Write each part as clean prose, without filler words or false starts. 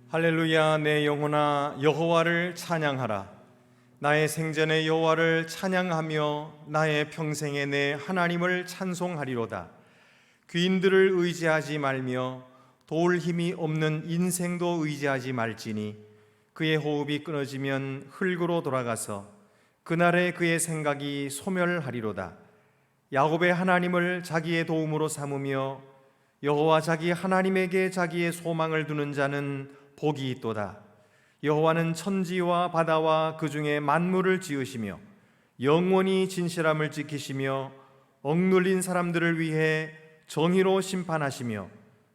할렐루야. 내 영혼아 여호와를 찬양하라. 나의 생전에 여호와를 찬양하며 나의 평생에 내 하나님을 찬송하리로다. 귀인들을 의지하지 말며 도울 힘이 없는 인생도 의지하지 말지니 그의 호흡이 끊어지면 흙으로 돌아가서 그날에 그의 생각이 소멸하리로다. 야곱의 하나님을 자기의 도움으로 삼으며 여호와 자기 하나님에게 자기의 소망을 두는 자는 복이 있도다. 여호와는 천지와 바다와 그 중에 만물을 지으시며 영원히 진실함을 지키시며 억눌린 사람들을 위해 정의로 심판하시며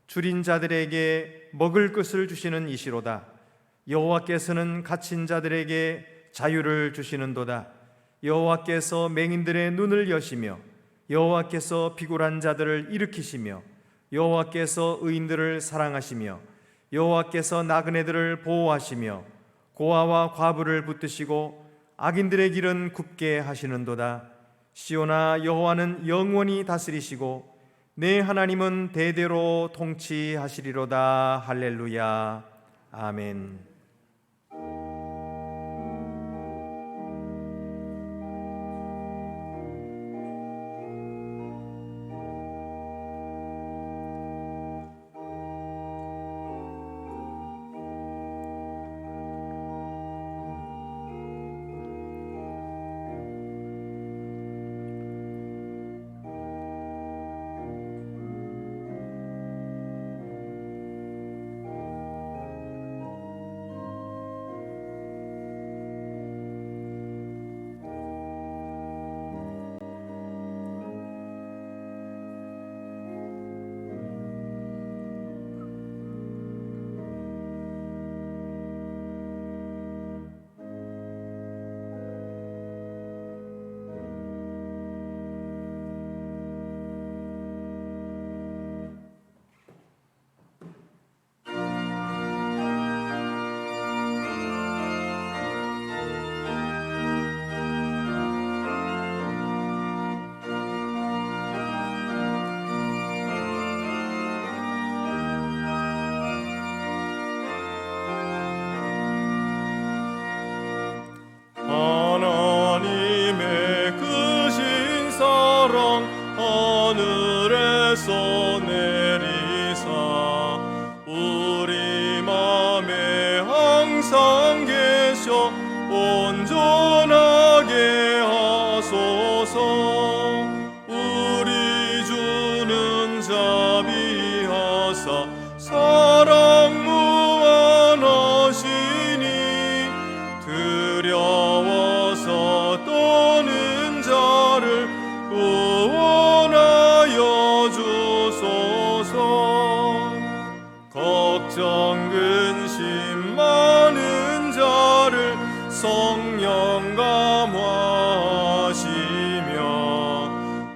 줄인 자들에게 먹을 것을 주시는 이시로다. 여호와께서는 갇힌 자들에게 자유를 주시는도다. 여호와께서 맹인들의 눈을 여시며 여호와께서 비굴한 자들을 일으키시며 여호와께서 의인들을 사랑하시며 여호와께서 나그네들을 보호하시며 고아와 과부를 붙드시고 악인들의 길은 굽게 하시는도다. 시온아 여호와는 영원히 다스리시고 내 하나님은 대대로 통치하시리로다. 할렐루야. 아멘. 하나님의 크신 사랑 하늘에서 내리사 우리 맘에 항상 계셔 온전하게 하소서. 우리 주는 자비하사 사랑 무한하시니 두려워서 떠는 자를 구원하여 주소서. 걱정 근심 많은 자를 성령 감화하시며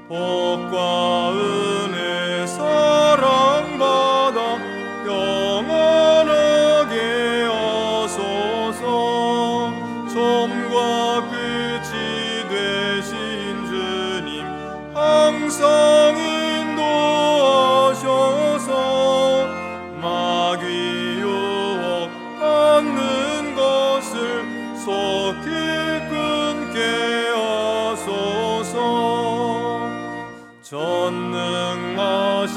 복과 은혜 사랑받아 영원하게 하소서. 처음과 끝이 되신 주님 항상 인도하셔서 마귀 유혹 받는 것을 속히 끊게 하소서. 전능하신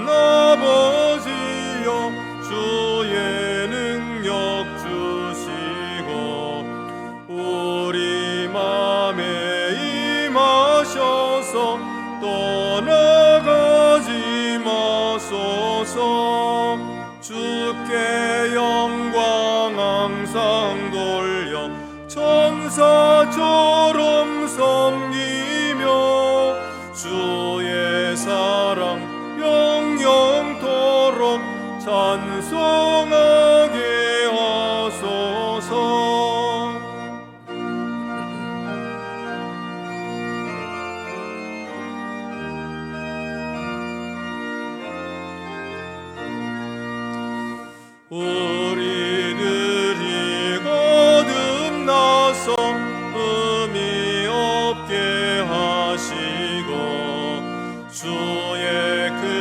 아버지여 주의 능력 주시고 우리 맘에 임하셔서 떠나가지 마소서. 주께 영광 항상 돌려 천사처럼 섬기며 주의 사랑 영영토록 찬송하게 하소서. 우리들이 거듭나서 의미 없게 하시고 주의 그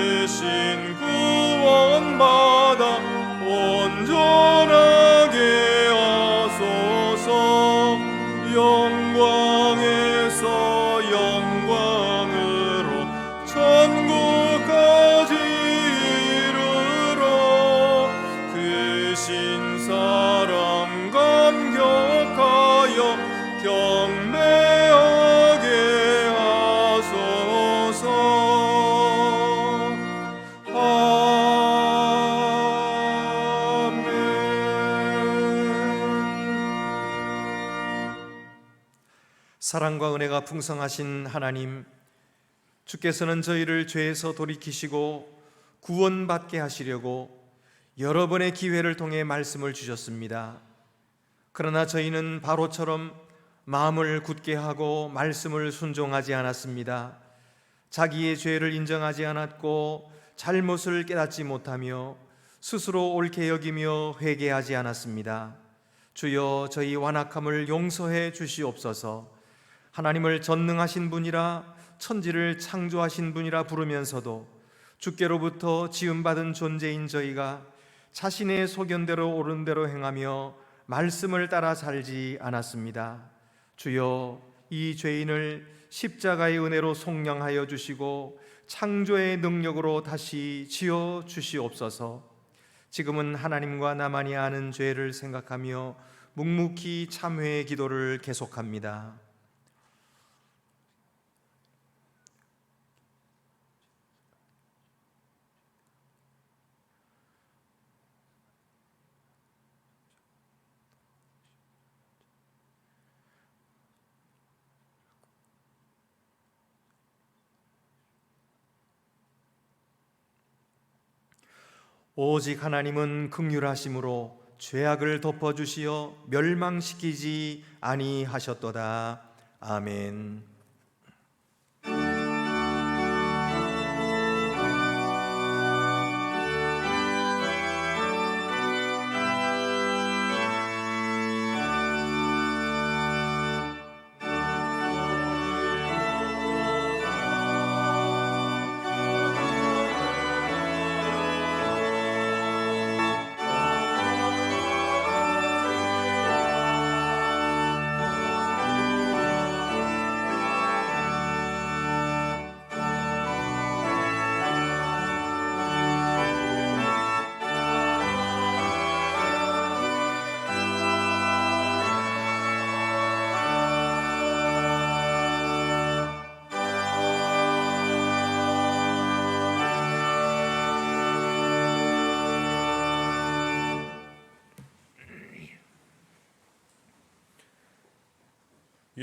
사랑과 은혜가 풍성하신 하나님, 주께서는 저희를 죄에서 돌이키시고 구원받게 하시려고 여러 번의 기회를 통해 말씀을 주셨습니다. 그러나 저희는 바로처럼 마음을 굳게 하고 말씀을 순종하지 않았습니다. 자기의 죄를 인정하지 않았고 잘못을 깨닫지 못하며 스스로 옳게 여기며 회개하지 않았습니다. 주여, 저희 완악함을 용서해 주시옵소서. 하나님을 전능하신 분이라, 천지를 창조하신 분이라 부르면서도 주께로부터 지음받은 존재인 저희가 자신의 소견대로 옳은 대로 행하며 말씀을 따라 살지 않았습니다. 주여, 이 죄인을 십자가의 은혜로 속량하여 주시고 창조의 능력으로 다시 지어 주시옵소서. 지금은 하나님과 나만이 아는 죄를 생각하며 묵묵히 참회의 기도를 계속합니다. 오직 하나님은 긍휼하심으로 죄악을 덮어주시어 멸망시키지 아니하셨도다. 아멘.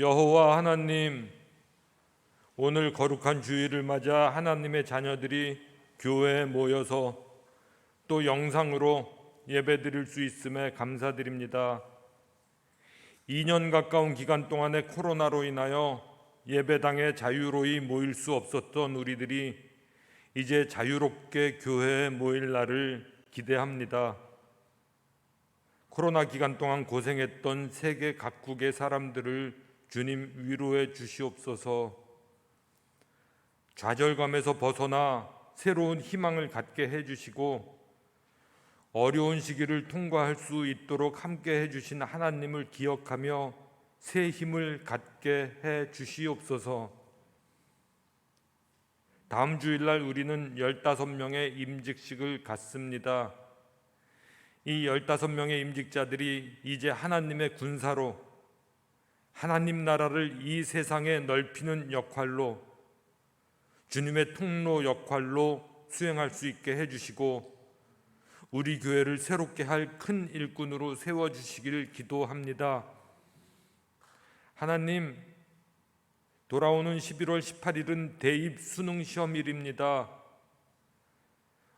여호와 하나님, 오늘 거룩한 주일을 맞아 하나님의 자녀들이 교회에 모여서 또 영상으로 예배드릴 수 있음에 감사드립니다. 2년 가까운 기간 동안의 코로나로 인하여 예배당에 자유로이 모일 수 없었던 우리들이 이제 자유롭게 교회에 모일 날을 기대합니다. 코로나 기간 동안 고생했던 세계 각국의 사람들을 주님 위로해 주시옵소서. 좌절감에서 벗어나 새로운 희망을 갖게 해주시고 어려운 시기를 통과할 수 있도록 함께 해주신 하나님을 기억하며 새 힘을 갖게 해 주시옵소서. 다음 주일날 우리는 15명의 임직식을 갖습니다. 이 15명의 임직자들이 이제 하나님의 군사로 하나님 나라를 이 세상에 넓히는 역할로, 주님의 통로 역할로 수행할 수 있게 해주시고 우리 교회를 새롭게 할 큰 일꾼으로 세워주시기를 기도합니다. 하나님, 돌아오는 11월 18일은 대입 수능 시험일입니다.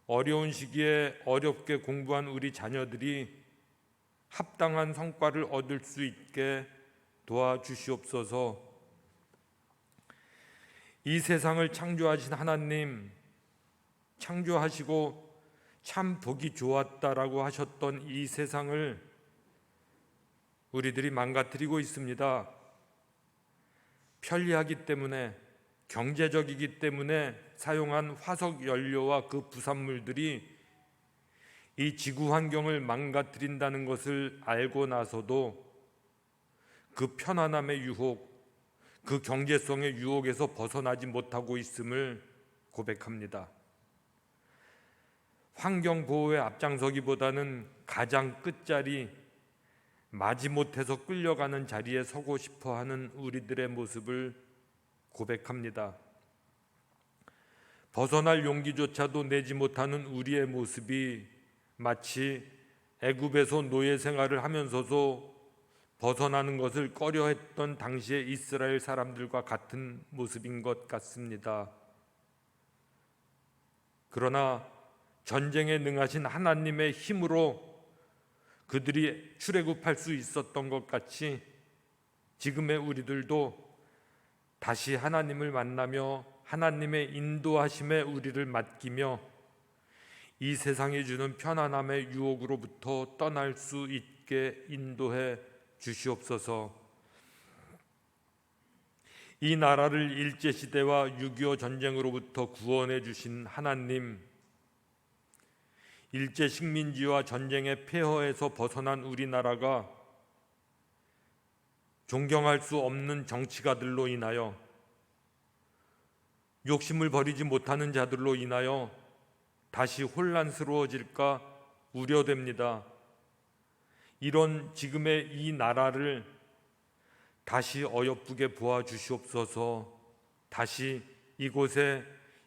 어려운 시기에 어렵게 공부한 우리 자녀들이 합당한 성과를 얻을 수 있게 도와주시옵소서. 이 세상을 창조하신 하나님, 창조하시고 참 보기 좋았다라고 하셨던 이 세상을 우리들이 망가뜨리고 있습니다. 편리하기 때문에, 경제적이기 때문에 사용한 화석 연료와 그 부산물들이 이 지구 환경을 망가뜨린다는 것을 알고 나서도 그 편안함의 유혹, 그 경제성의 유혹에서 벗어나지 못하고 있음을 고백합니다. 환경 보호에 앞장서기보다는 가장 끝자리, 마지못해서 끌려가는 자리에 서고 싶어하는 우리들의 모습을 고백합니다. 벗어날 용기조차도 내지 못하는 우리의 모습이 마치 애굽에서 노예 생활을 하면서도 벗어나는 것을 꺼려했던 당시의 이스라엘 사람들과 같은 모습인 것 같습니다. 그러나 전쟁에 능하신 하나님의 힘으로 그들이 출애굽할 수 있었던 것 같이 지금의 우리들도 다시 하나님을 만나며 하나님의 인도하심에 우리를 맡기며 이 세상이 주는 편안함의 유혹으로부터 떠날 수 있게 인도해 주시옵소서. 이 나라를 일제시대와 6.25 전쟁으로부터 구원해 주신 하나님, 일제 식민지와 전쟁의 폐허에서 벗어난 우리나라가 존경할 수 없는 정치가들로 인하여, 욕심을 버리지 못하는 자들로 인하여 다시 혼란스러워질까 우려됩니다. 이런 지금의 이 나라를 다시 어여쁘게 보아 주시옵소서. 다시 이곳에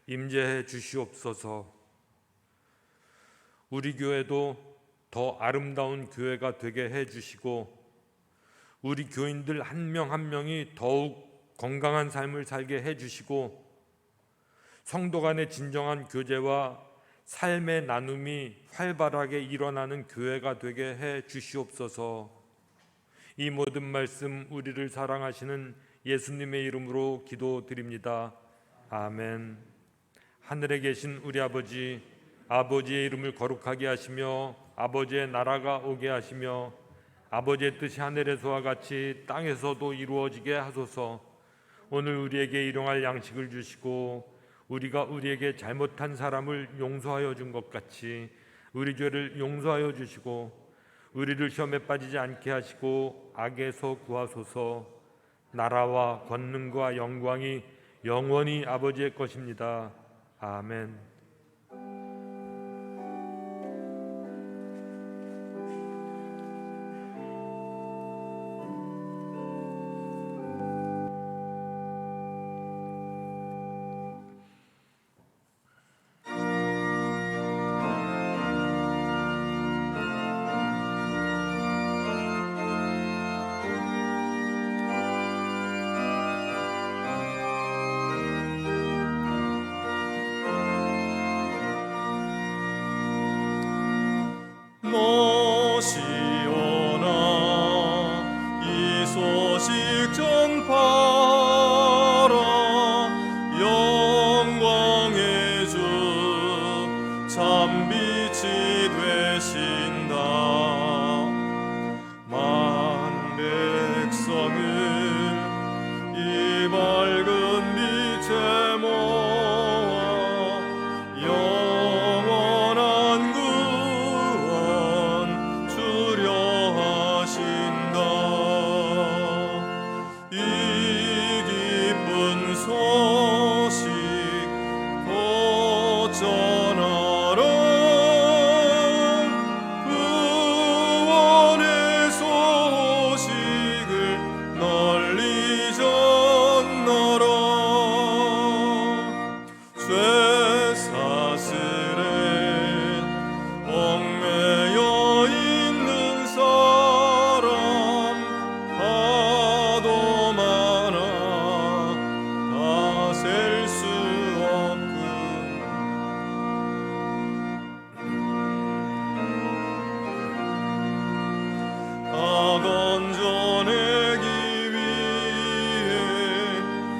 임재해 주시옵소서. 우리 교회도 더 아름다운 교회가 되게 해 주시고 우리 교인들 한 명 한 명이 더욱 건강한 삶을 살게 해 주시고 성도 간의 진정한 교제와 삶의 나눔이 활발하게 일어나는 교회가 되게 해 주시옵소서. 이 모든 말씀 우리를 사랑하시는 예수님의 이름으로 기도드립니다. 아멘. 하늘에 계신 우리 아버지, 아버지의 이름을 거룩하게 하시며 아버지의 나라가 오게 하시며 아버지의 뜻이 하늘에서와 같이 땅에서도 이루어지게 하소서. 오늘 우리에게 일용할 양식을 주시고 우리가 우리에게 잘못한 사람을 용서하여 준 것 같이 우리 죄를 용서하여 주시고 우리를 시험에 빠지지 않게 하시고 악에서 구하소서. 나라와 권능과 영광이 영원히 아버지의 것입니다. 아멘. 모시오나 이 소식 전파라. 영광의 주 참 빛이 되신다. 만 백성을 이 밝은 빛에 모아 영원한 구원 주려 하신다. 이 기쁜 소식 곧 전하라. 구원의 소식을 널리 전하라. 죄 사슬에 얽매여 있는 사람 하도 많아 다 셀 수 없군. 다 건져내기 위해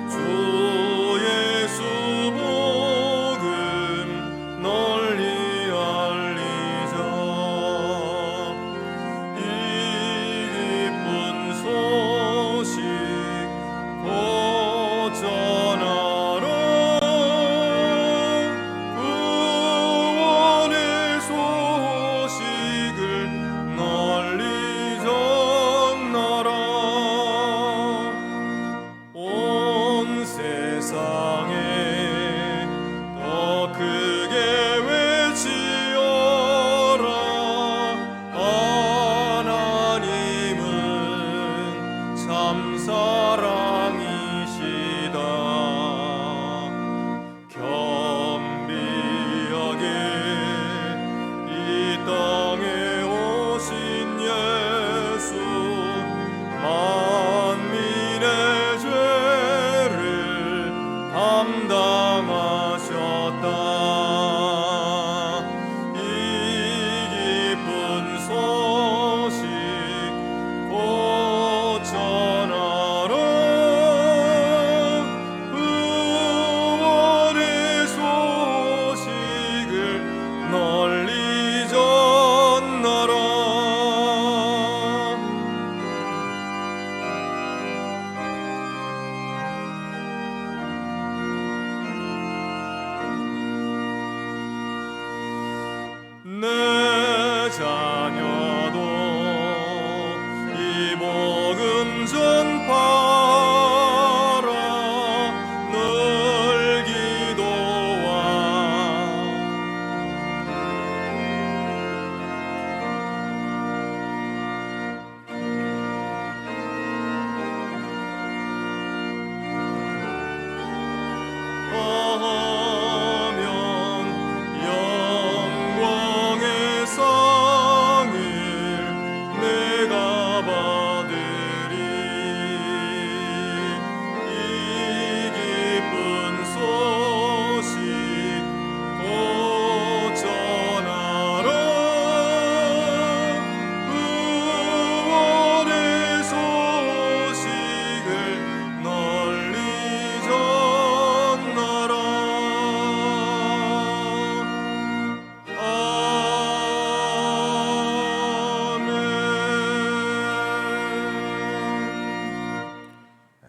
주 예수 보내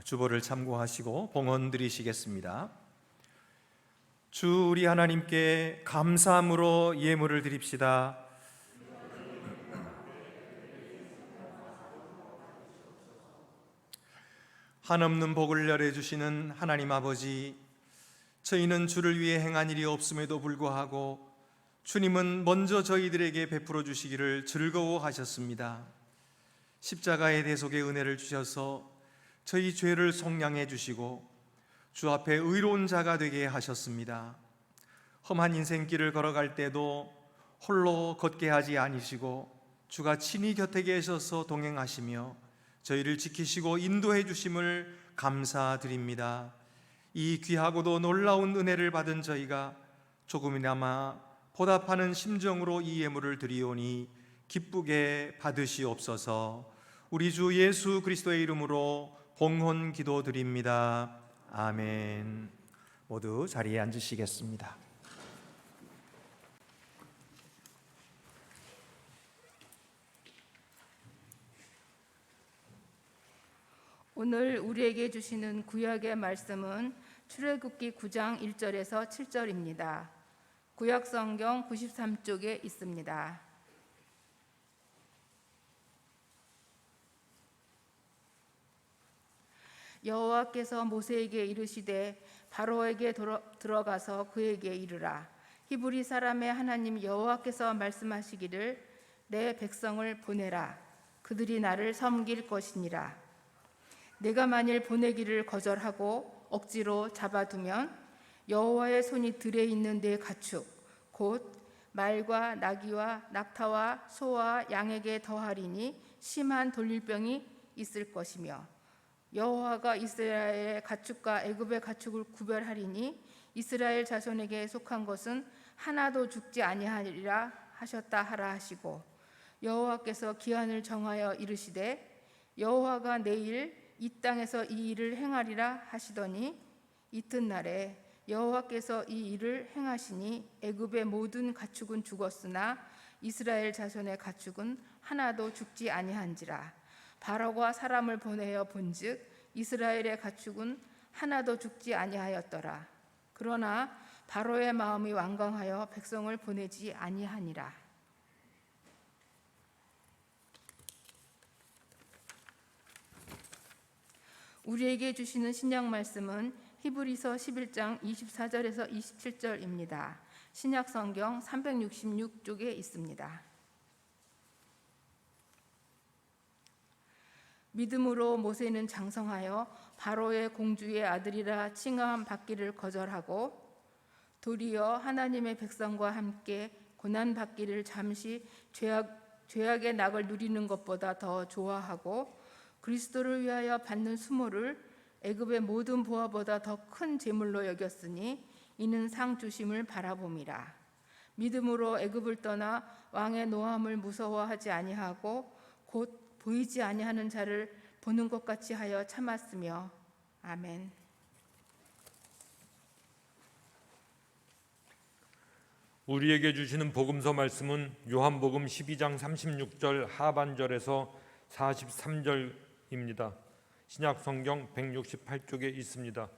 주보를 참고하시고 봉헌 드리시겠습니다. 주 우리 하나님께 감사함으로 예물을 드립시다. 한없는 복을 열해주시는 하나님 아버지, 저희는 주를 위해 행한 일이 없음에도 불구하고 주님은 먼저 저희들에게 베풀어 주시기를 즐거워하셨습니다. 십자가의 대속의 은혜를 주셔서 저희 죄를 속량해 주시고 주 앞에 의로운 자가 되게 하셨습니다. 험한 인생길을 걸어갈 때도 홀로 걷게 하지 아니시고 주가 친히 곁에 계셔서 동행하시며 저희를 지키시고 인도해 주심을 감사드립니다. 이 귀하고도 놀라운 은혜를 받은 저희가 조금이나마 보답하는 심정으로 이 예물을 드리오니 기쁘게 받으시옵소서. 우리 주 예수 그리스도의 이름으로 봉헌 기도드립니다. 아멘. 모두 자리에 앉으시겠습니다. 오늘 우리에게 주시는 구약의 말씀은 출애굽기 9장 1절에서 7절입니다. 구약 성경 93쪽에 있습니다. 여호와께서 모세에게 이르시되 바로에게 들어가서 그에게 이르라. 히브리 사람의 하나님 여호와께서 말씀하시기를 내 백성을 보내라. 그들이 나를 섬길 것이니라. 내가 만일 보내기를 거절하고 억지로 잡아두면 여호와의 손이 들에 있는 내 가축 곧 말과 나귀와 낙타와 소와 양에게 더하리니 심한 돌릴병이 있을 것이며 여호와가 이스라엘의 가축과 애굽의 가축을 구별하리니 이스라엘 자손에게 속한 것은 하나도 죽지 아니하리라 하셨다 하라 하시고 여호와께서 기한을 정하여 이르시되 여호와가 내일 이 땅에서 이 일을 행하리라 하시더니 이튿날에 여호와께서 이 일을 행하시니 애굽의 모든 가축은 죽었으나 이스라엘 자손의 가축은 하나도 죽지 아니한지라. 바로가 사람을 보내어 본즉 이스라엘의 가축은 하나도 죽지 아니하였더라. 그러나 바로의 마음이 완강하여 백성을 보내지 아니하니라. 우리에게 주시는 신약 말씀은 히브리서 11장 24절에서 27절입니다. 신약 성경 366쪽에 있습니다. 믿음으로 모세는 장성하여 바로의 공주의 아들이라 칭함 받기를 거절하고 도리어 하나님의 백성과 함께 고난 받기를 잠시 죄악의 낙을 누리는 것보다 더 좋아하고 그리스도를 위하여 받는 수모를 애굽의 모든 보화보다 더 큰 재물로 여겼으니 이는 상 주심을 바라봄이라. 믿음으로 애굽을 떠나 왕의 노함을 무서워하지 아니하고 곧 보이지 아니하는 자를 보는 것 같이 하여 참았으며. 아멘. 우리에게 주시는 복음서 말씀은 요한복음 12장 36절 하반절에서 43절입니다. 신약 성경 168쪽에 있습니다.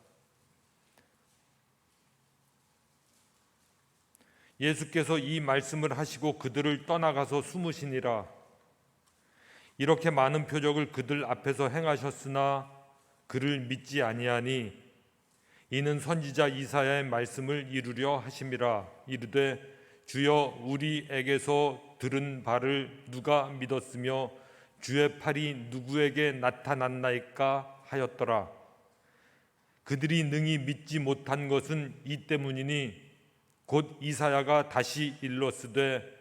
예수께서 이 말씀을 하시고 그들을 떠나가서 숨으시니라. 이렇게 많은 표적을 그들 앞에서 행하셨으나 그를 믿지 아니하니 이는 선지자 이사야의 말씀을 이루려 하심이라. 이르되 주여 우리에게서 들은 바를 누가 믿었으며 주의 팔이 누구에게 나타났나이까 하였더라. 그들이 능히 믿지 못한 것은 이 때문이니 곧 이사야가 다시 일렀으되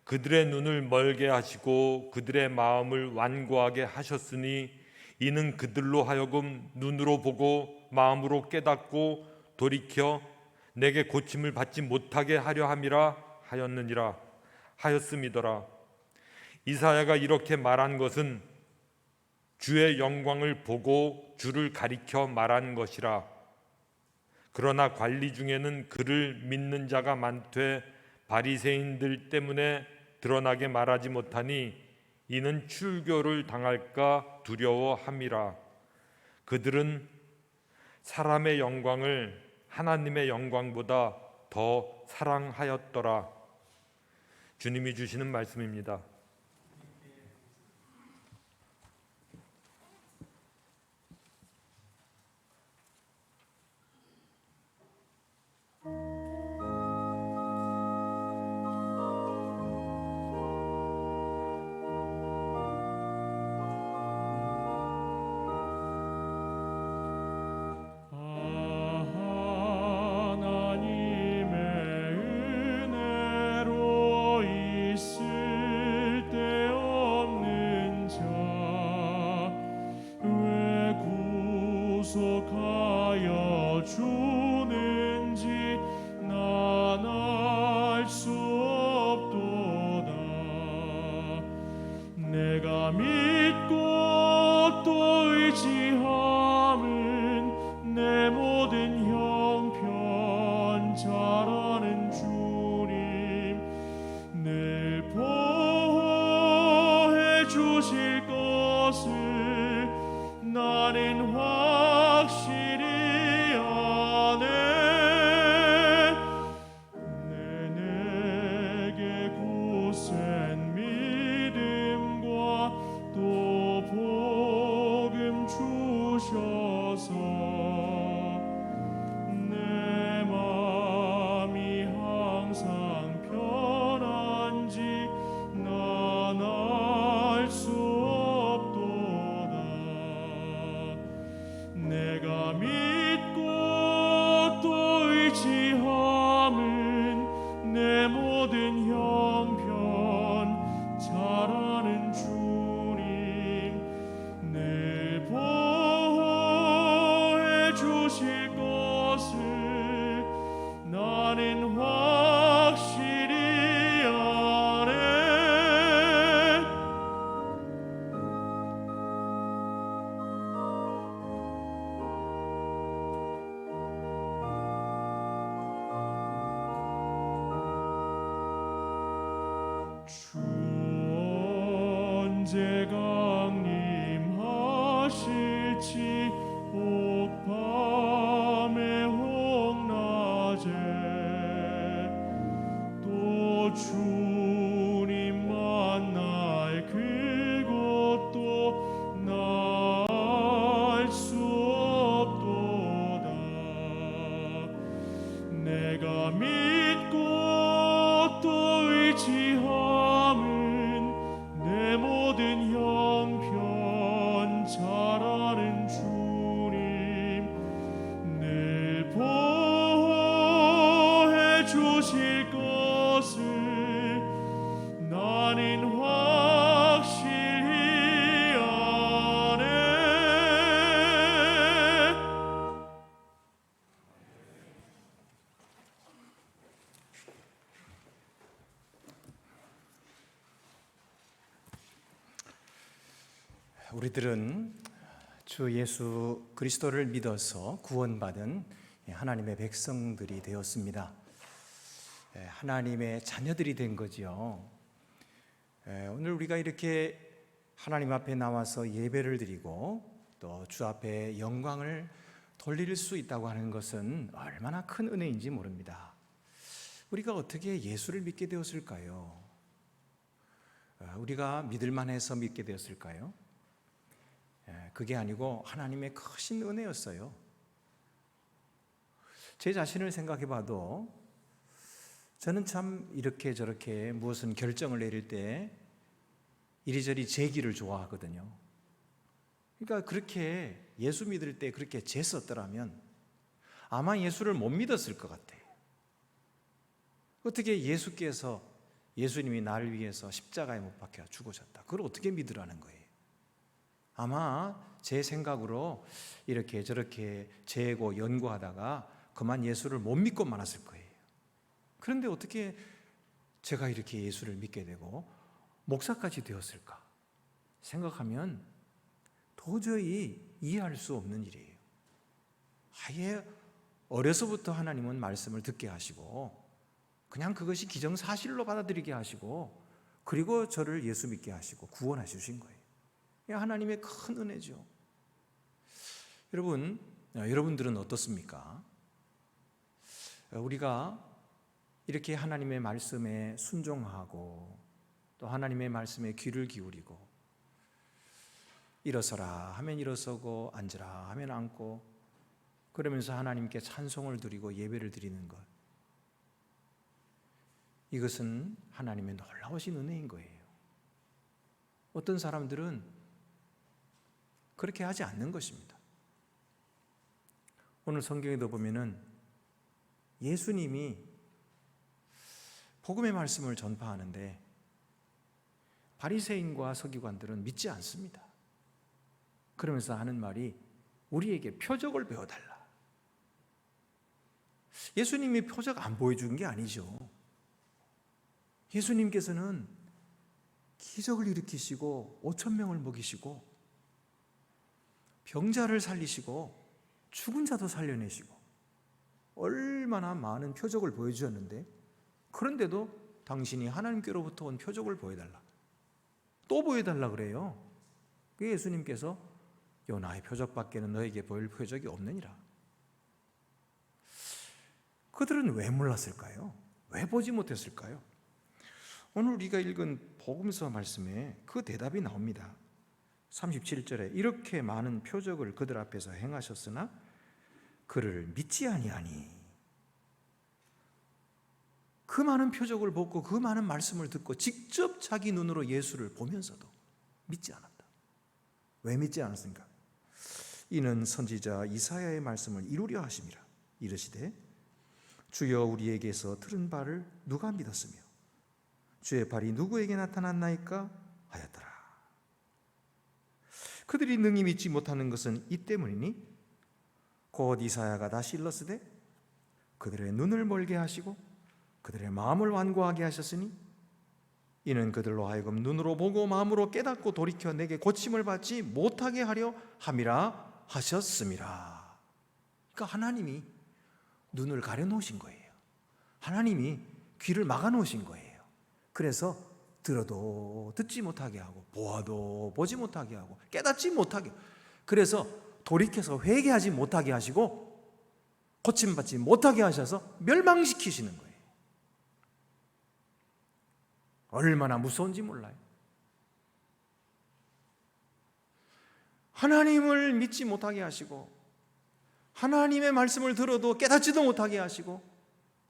그들의 눈을 멀게 하시고 그들의 마음을 완고하게 하셨으니 이는 그들로 하여금 눈으로 보고 마음으로 깨닫고 돌이켜 내게 고침을 받지 못하게 하려 함이라 하였음이더라. 이사야가 이렇게 말한 것은 주의 영광을 보고 주를 가리켜 말한 것이라. 그러나 관리 중에는 그를 믿는 자가 많되 바리새인들 때문에 드러나게 말하지 못하니 이는 출교를 당할까 두려워함이라. 그들은 사람의 영광을 하나님의 영광보다 더 사랑하였더라. 주님이 주시는 말씀입니다. 구속하여 주는지 난 알 수 없도다. 내가 믿고 또 의지함은 내 모든 형편 잘 아는 주님 늘 보호해 주실 것을 나는 확실히 아네. 내게 굳센 믿음과 또 복음 주셔서 내 마음이 항상 편한지 난 알 수 없도다. 내가 믿고 또 의지함은 내 모든 형편 잘 아는 주님 늘 보호해 주실 것을 나는 확실히 아네. 주 언제 강림하실지 옥밤의 홍낮에 또 주님 만날 그것도 나 알 수 없도다. 내가 믿고 또 의지함은 내 모든 형편 잘 아는 주님 늘 보호해 주실 것을 나는 확실히 아네. 우리들은 주 예수 그리스도를 믿어서 구원받은 하나님의 백성들이 되었습니다. 하나님의 자녀들이 된 거지요. 오늘 우리가 이렇게 하나님 앞에 나와서 예배를 드리고 또 주 앞에 영광을 돌릴 수 있다고 하는 것은 얼마나 큰 은혜인지 모릅니다. 우리가 어떻게 예수를 믿게 되었을까요? 우리가 믿을만 해서 믿게 되었을까요? 그게 아니고 하나님의 크신 은혜였어요. 제 자신을 생각해 봐도 저는 참 이렇게 저렇게 무슨 결정을 내릴 때 이리저리 재기를 좋아하거든요. 그러니까 그렇게 예수 믿을 때 그렇게 재썼더라면 아마 예수를 못 믿었을 것 같아요. 어떻게 예수님이 나를 위해서 십자가에 못 박혀 죽으셨다, 그걸 어떻게 믿으라는 거예요? 아마 제 생각으로 이렇게 저렇게 재고 연구하다가 그만 예수를 못 믿고 말았을 거예요. 그런데 어떻게 제가 이렇게 예수를 믿게 되고 목사까지 되었을까 생각하면 도저히 이해할 수 없는 일이에요. 아예 어려서부터 하나님은 말씀을 듣게 하시고 그냥 그것이 기정사실로 받아들이게 하시고 그리고 저를 예수 믿게 하시고 구원해 주신 거예요. 하나님의 큰 은혜죠. 여러분들은 어떻습니까? 우리가 이렇게 하나님의 말씀에 순종하고 또 하나님의 말씀에 귀를 기울이고 일어서라 하면 일어서고 앉으라 하면 앉고 그러면서 하나님께 찬송을 드리고 예배를 드리는 것, 이것은 하나님의 놀라우신 은혜인 거예요. 어떤 사람들은 그렇게 하지 않는 것입니다. 오늘 성경에도 보면은 예수님이 복음의 말씀을 전파하는데 바리새인과 서기관들은 믿지 않습니다. 그러면서 하는 말이 우리에게 표적을 배워달라. 예수님이 표적 안 보여준 게 아니죠. 예수님께서는 기적을 일으키시고 5,000명을 먹이시고 병자를 살리시고 죽은 자도 살려내시고 얼마나 많은 표적을 보여주셨는데, 그런데도 당신이 하나님께로부터 온 표적을 보여달라, 또 보여달라 그래요. 그 예수님께서 요나의 표적밖에는 너에게 보일 표적이 없느니라. 그들은 왜 몰랐을까요? 왜 보지 못했을까요? 오늘 우리가 읽은 복음서 말씀에 그 대답이 나옵니다. 37절에 이렇게 많은 표적을 그들 앞에서 행하셨으나 그를 믿지 아니하니. 그 많은 표적을 보고 그 많은 말씀을 듣고 직접 자기 눈으로 예수를 보면서도 믿지 않았다. 왜 믿지 않았습니까? 이는 선지자 이사야의 말씀을 이루려 하심이라. 이르시되 주여 우리에게서 들은 바를 누가 믿었으며 주의 발이 누구에게 나타났나이까 하였더라. 그들이 능히 믿지 못하는 것은 이 때문이니 곧 이사야가 다시 일렀으되 그들의 눈을 멀게 하시고 그들의 마음을 완고하게 하셨으니 이는 그들로 하여금 눈으로 보고 마음으로 깨닫고 돌이켜 내게 고침을 받지 못하게 하려 함이라 하셨음이라. 그러니까 하나님이 눈을 가려놓으신 거예요. 하나님이 귀를 막아놓으신 거예요. 그래서 들어도 듣지 못하게 하고 보아도 보지 못하게 하고 깨닫지 못하게, 그래서 돌이켜서 회개하지 못하게 하시고 고침받지 못하게 하셔서 멸망시키시는 거예요. 얼마나 무서운지 몰라요. 하나님을 믿지 못하게 하시고 하나님의 말씀을 들어도 깨닫지도 못하게 하시고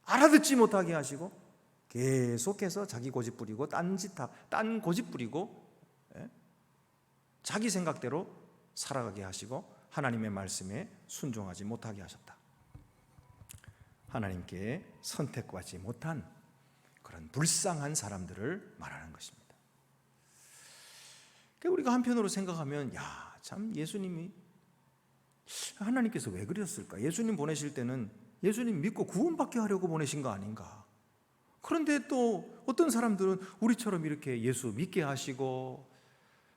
알아듣지 못하게 하시고 계속해서 자기 고집 부리고 딴 고집 부리고 자기 생각대로 살아가게 하시고 하나님의 말씀에 순종하지 못하게 하셨다. 하나님께 선택받지 못한 그런 불쌍한 사람들을 말하는 것입니다. 우리가 한편으로 생각하면 참 예수님이 하나님께서 왜 그러셨을까? 예수님 보내실 때는 예수님 믿고 구원받게 하려고 보내신 거 아닌가? 그런데 또 어떤 사람들은 우리처럼 이렇게 예수 믿게 하시고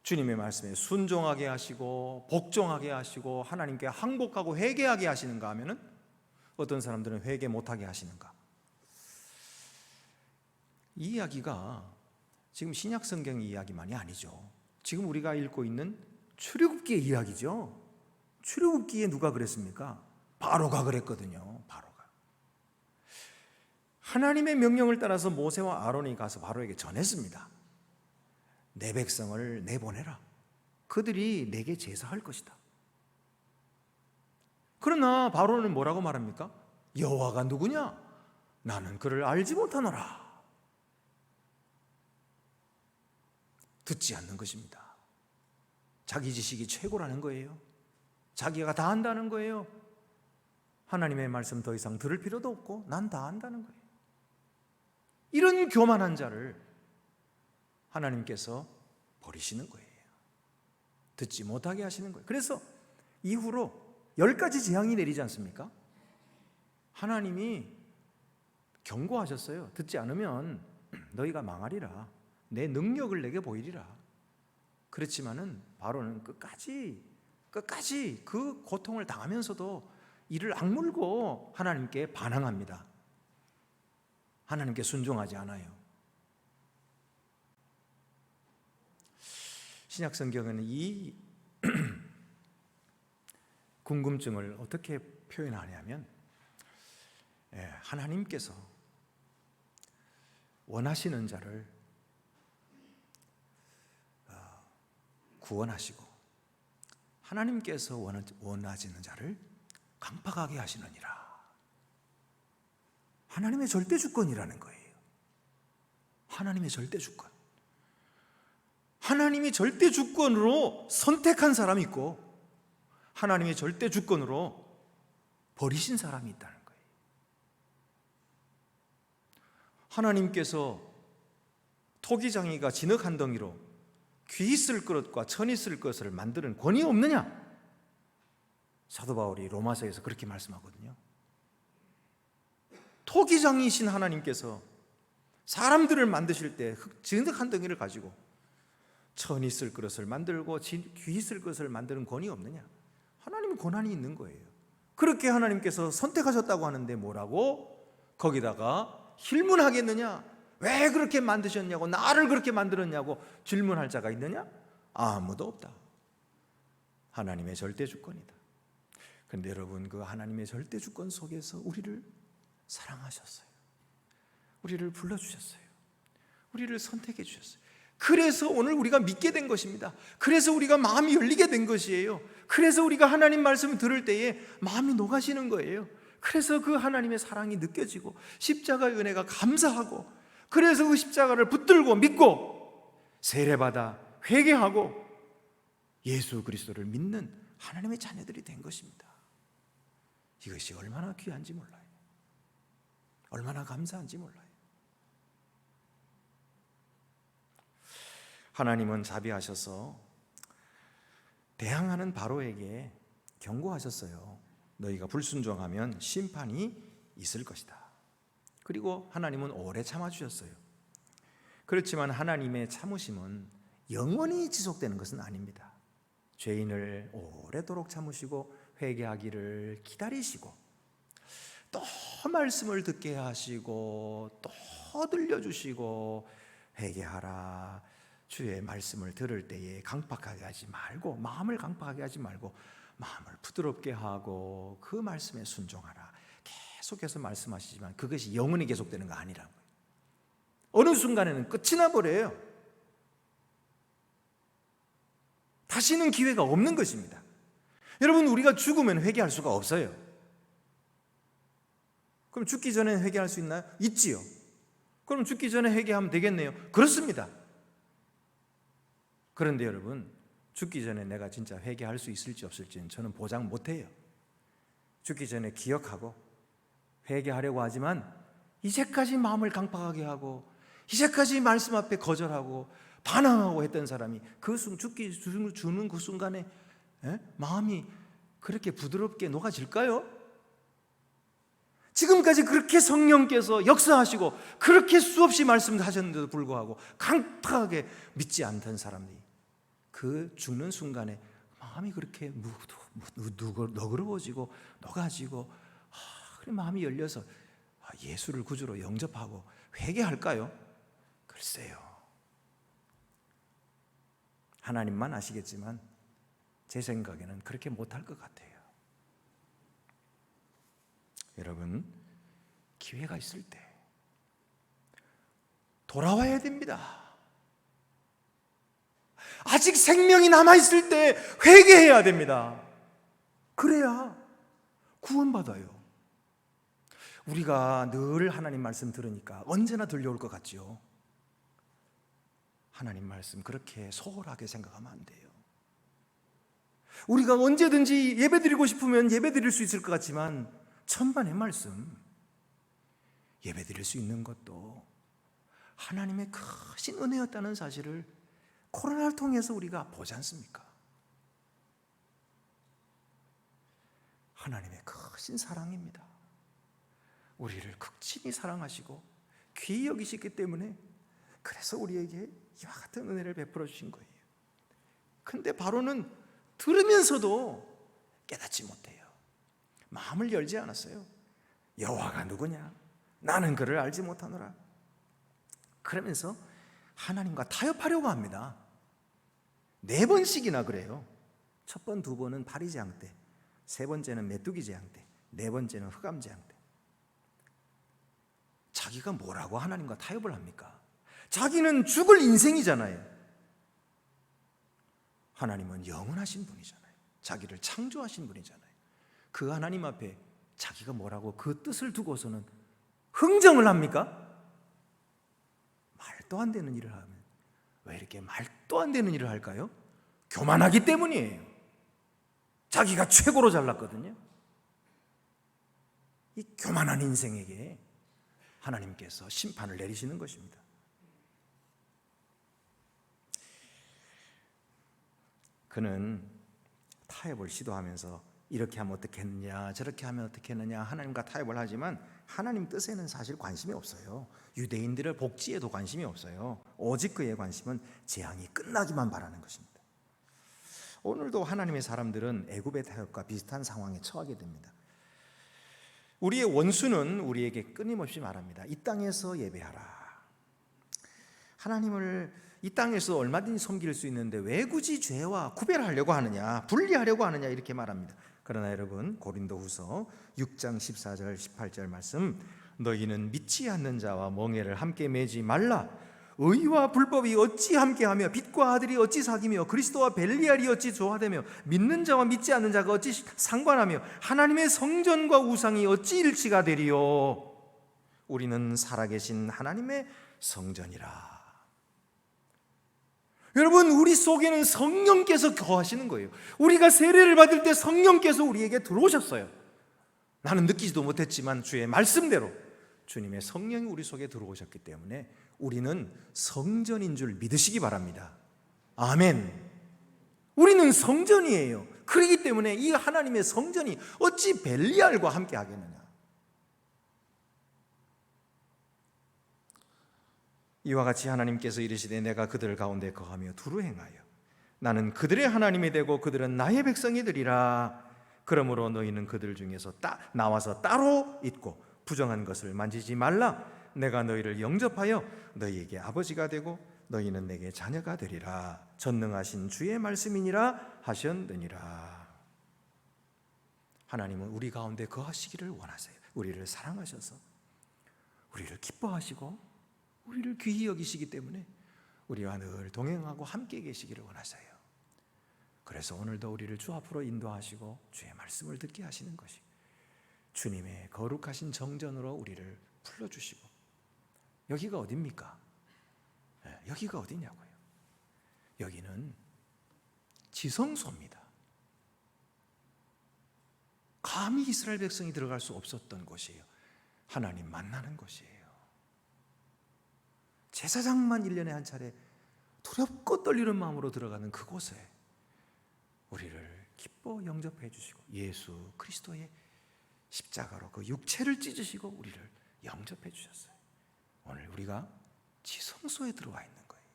주님의 말씀에 순종하게 하시고 복종하게 하시고 하나님께 항복하고 회개하게 하시는가 하면은 어떤 사람들은 회개 못하게 하시는가? 이 이야기가 지금 신약 성경 이야기만이 아니죠. 지금 우리가 읽고 있는 출애굽기의 이야기죠. 출애굽기에 누가 그랬습니까? 바로가 그랬거든요. 바로가 하나님의 명령을 따라서 모세와 아론이 가서 바로에게 전했습니다. 내 백성을 내보내라. 그들이 내게 제사할 것이다. 그러나 바로는 뭐라고 말합니까? 여호와가 누구냐? 나는 그를 알지 못하노라. 듣지 않는 것입니다. 자기 지식이 최고라는 거예요. 자기가 다 안다는 거예요. 하나님의 말씀 더 이상 들을 필요도 없고 난 다 안다는 거예요. 이런 교만한 자를 하나님께서 버리시는 거예요. 듣지 못하게 하시는 거예요. 그래서 이후로 10가지 재앙이 내리지 않습니까? 하나님이 경고하셨어요. 듣지 않으면 너희가 망하리라. 내 능력을 내게 보이리라. 그렇지만은 바로는 끝까지 그 고통을 당하면서도 이를 악물고 하나님께 반항합니다. 하나님께 순종하지 않아요. 신약 성경에는 이 궁금증을 어떻게 표현하냐면 하나님께서 원하시는 자를 구원하시고 하나님께서 원하시는 자를 강팍하게 하시느니라. 하나님의 절대 주권이라는 거예요. 하나님의 절대 주권. 하나님이 절대 주권으로 선택한 사람이 있고 하나님의 절대 주권으로 버리신 사람이 있다는 거예요. 하나님께서 토기장이가 진흙 한 덩이로 귀 있을 것과 천 있을 것을 만드는 권위 없느냐? 사도 바울이 로마서에서 그렇게 말씀하거든요. 토기장이신 하나님께서 사람들을 만드실 때 진흙 한 덩이를 가지고 천 있을 그릇을 만들고 귀 있을 것을 만드는 권위 없느냐? 하나님은 권한이 있는 거예요. 그렇게 하나님께서 선택하셨다고 하는데 뭐라고? 거기다가 힐문하겠느냐? 왜 그렇게 만드셨냐고, 나를 그렇게 만들었냐고 질문할 자가 있느냐? 아무도 없다. 하나님의 절대 주권이다. 그런데 여러분, 그 하나님의 절대 주권 속에서 우리를 사랑하셨어요. 우리를 불러주셨어요. 우리를 선택해 주셨어요. 그래서 오늘 우리가 믿게 된 것입니다. 그래서 우리가 마음이 열리게 된 것이에요. 그래서 우리가 하나님 말씀을 들을 때에 마음이 녹아지는 거예요. 그래서 그 하나님의 사랑이 느껴지고 십자가의 은혜가 감사하고, 그래서 그 십자가를 붙들고 믿고 세례받아 회개하고 예수 그리스도를 믿는 하나님의 자녀들이 된 것입니다. 이것이 얼마나 귀한지 몰라요. 얼마나 감사한지 몰라요. 하나님은 자비하셔서 대항하는 바로에게 경고하셨어요. 너희가 불순종하면 심판이 있을 것이다. 그리고 하나님은 오래 참아주셨어요. 그렇지만 하나님의 참으심은 영원히 지속되는 것은 아닙니다. 죄인을 오래도록 참으시고 회개하기를 기다리시고 또 말씀을 듣게 하시고 또 들려주시고 회개하라. 주의 말씀을 들을 때에 강팍하게 하지 말고, 마음을 강팍하게 하지 말고 마음을 부드럽게 하고 그 말씀에 순종하라. 계속해서 말씀하시지만 그것이 영원히 계속되는 거 아니라고요. 어느 순간에는 끝이 나버려요. 다시는 기회가 없는 것입니다. 여러분, 우리가 죽으면 회개할 수가 없어요. 그럼 죽기 전에 회개할 수 있나요? 있지요. 그럼 죽기 전에 회개하면 되겠네요. 그렇습니다. 그런데 여러분, 죽기 전에 내가 진짜 회개할 수 있을지 없을지는 저는 보장 못해요. 죽기 전에 기억하고 회개하려고 하지만 이제까지 마음을 강팍하게 하고 이제까지 말씀 앞에 거절하고 반항하고 했던 사람이 죽기 주는 그 순간에 마음이 그렇게 부드럽게 녹아질까요? 지금까지 그렇게 성령께서 역사하시고 그렇게 수없이 말씀하셨는데도 불구하고 강팍하게 믿지 않던 사람들이 그 죽는 순간에 마음이 그렇게 너그러워지고 녹아지고 그래 마음이 열려서 예수를 구주로 영접하고 회개할까요? 글쎄요. 하나님만 아시겠지만 제 생각에는 그렇게 못할 것 같아요. 여러분, 기회가 있을 때 돌아와야 됩니다. 아직 생명이 남아있을 때 회개해야 됩니다. 그래야 구원받아요. 우리가 늘 하나님 말씀 들으니까 언제나 들려올 것 같죠. 하나님 말씀 그렇게 소홀하게 생각하면 안 돼요. 우리가 언제든지 예배드리고 싶으면 예배드릴 수 있을 것 같지만 천만의 말씀 예배드릴 수 있는 것도 하나님의 크신 은혜였다는 사실을 코로나를 통해서 우리가 보지 않습니까? 하나님의 크신 사랑입니다. 우리를 극진히 사랑하시고 귀히 여기시기 때문에 그래서 우리에게 이와 같은 은혜를 베풀어 주신 거예요. 근데 바로는 들으면서도 깨닫지 못해요. 마음을 열지 않았어요. 여호와가 누구냐? 나는 그를 알지 못하노라. 그러면서 하나님과 타협하려고 합니다. 4번씩이나 그래요. 첫 번, 두 번은 바리새인 때, 세 번째는 메뚜기 재앙 때, 네 번째는 흑암 재앙 때. 자기가 뭐라고 하나님과 타협을 합니까? 자기는 죽을 인생이잖아요. 하나님은 영원하신 분이잖아요. 자기를 창조하신 분이잖아요. 그 하나님 앞에 자기가 뭐라고 그 뜻을 두고서는 흥정을 합니까? 말도 안 되는 일을 하면 왜 이렇게 말도 안 되는 일을 할까요? 교만하기 때문이에요. 자기가 최고로 잘났거든요. 이 교만한 인생에게 하나님께서 심판을 내리시는 것입니다. 그는 타협을 시도하면서 이렇게 하면 어떻겠느냐, 저렇게 하면 어떻겠느냐 하나님과 타협을 하지만 하나님 뜻에는 사실 관심이 없어요. 유대인들의 복지에도 관심이 없어요. 오직 그의 관심은 재앙이 끝나기만 바라는 것입니다. 오늘도 하나님의 사람들은 애굽의 타협과 비슷한 상황에 처하게 됩니다. 우리의 원수는 우리에게 끊임없이 말합니다. 이 땅에서 예배하라. 하나님을 이 땅에서 얼마든지 섬길 수 있는데 왜 굳이 죄와 구별하려고 하느냐, 분리하려고 하느냐 이렇게 말합니다. 그러나 여러분, 고린도후서 6장 14절 18절 말씀, 너희는 믿지 않는 자와 멍에를 함께 매지 말라. 의와 불법이 어찌 함께하며 빛과 아들이 어찌 사귀며 그리스도와 벨리알이 어찌 조화되며 믿는 자와 믿지 않는 자가 어찌 상관하며 하나님의 성전과 우상이 어찌 일치가 되리요. 우리는 살아계신 하나님의 성전이라. 여러분, 우리 속에는 성령께서 거하시는 거예요. 우리가 세례를 받을 때 성령께서 우리에게 들어오셨어요. 나는 느끼지도 못했지만 주의 말씀대로 주님의 성령이 우리 속에 들어오셨기 때문에 우리는 성전인 줄 믿으시기 바랍니다. 아멘. 우리는 성전이에요. 그렇기 때문에 이 하나님의 성전이 어찌 벨리알과 함께 하겠느냐. 이와 같이 하나님께서 이르시되 내가 그들 가운데 거하며 두루 행하여 나는 그들의 하나님이 되고 그들은 나의 백성이 되리라. 그러므로 너희는 그들 중에서 나와서 따로 있고 부정한 것을 만지지 말라. 내가 너희를 영접하여 너희에게 아버지가 되고 너희는 내게 자녀가 되리라. 전능하신 주의 말씀이니라 하셨느니라. 하나님은 우리 가운데 거하시기를 원하세요. 우리를 사랑하셔서 우리를 기뻐하시고 우리를 귀히 여기시기 때문에 우리와 늘 동행하고 함께 계시기를 원하세요. 그래서 오늘도 우리를 주 앞으로 인도하시고 주의 말씀을 듣게 하시는 것이 주님의 거룩하신 정전으로 우리를 불러주시고. 여기가 어디입니까? 여기가 어디냐고요? 여기는 지성소입니다. 감히 이스라엘 백성이 들어갈 수 없었던 곳이에요. 하나님 만나는 곳이에요. 제사장만 1년에 한 차례 두렵고 떨리는 마음으로 들어가는 그곳에 우리를 기뻐 영접해 주시고 예수 그리스도의 십자가로 그 육체를 찢으시고 우리를 영접해 주셨어요. 오늘 우리가 지성소에 들어와 있는 거예요.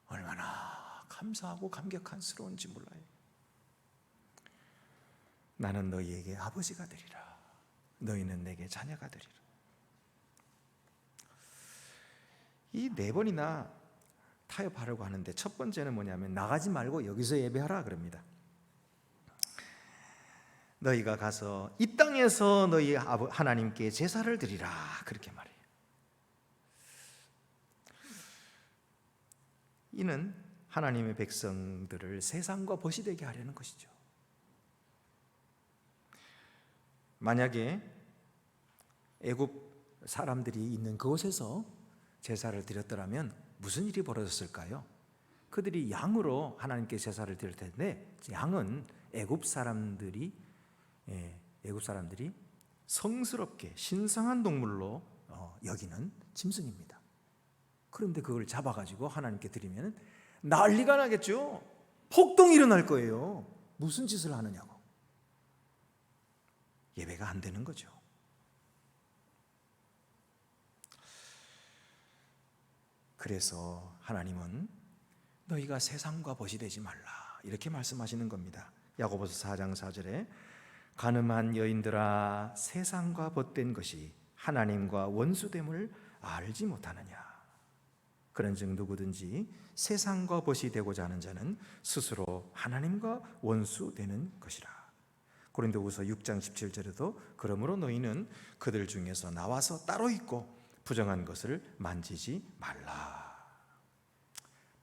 얼마나 감사하고 감격스러운지 몰라요. 나는 너희에게 아버지가 되리라. 너희는 내게 자녀가 되리라. 이 네 번이나 타협하려고 하는데 첫 번째는 뭐냐면 나가지 말고 여기서 예배하라 그럽니다. 너희가 가서 이 땅에서 너희 하나님께 제사를 드리라 그렇게 말해요. 이는 하나님의 백성들을 세상과 벗이 되게 하려는 것이죠. 만약에 애굽 사람들이 있는 그곳에서 제사를 드렸더라면 무슨 일이 벌어졌을까요? 그들이 양으로 하나님께 제사를 드릴 텐데 양은 애굽 사람들이 성스럽게 신성한 동물로 여기는 짐승입니다. 그런데 그걸 잡아가지고 하나님께 드리면 난리가 나겠죠. 폭동이 일어날 거예요. 무슨 짓을 하느냐고. 예배가 안 되는 거죠. 그래서 하나님은 너희가 세상과 벗이 되지 말라 이렇게 말씀하시는 겁니다. 야고보서 4장 4절에 가늠한 여인들아 세상과 벗된 것이 하나님과 원수됨을 알지 못하느냐. 그런즉 누구든지 세상과 벗이 되고자 하는 자는 스스로 하나님과 원수 되는 것이라. 고린도후서 6장 17절에도 그러므로 너희는 그들 중에서 나와서 따로 있고 부정한 것을 만지지 말라.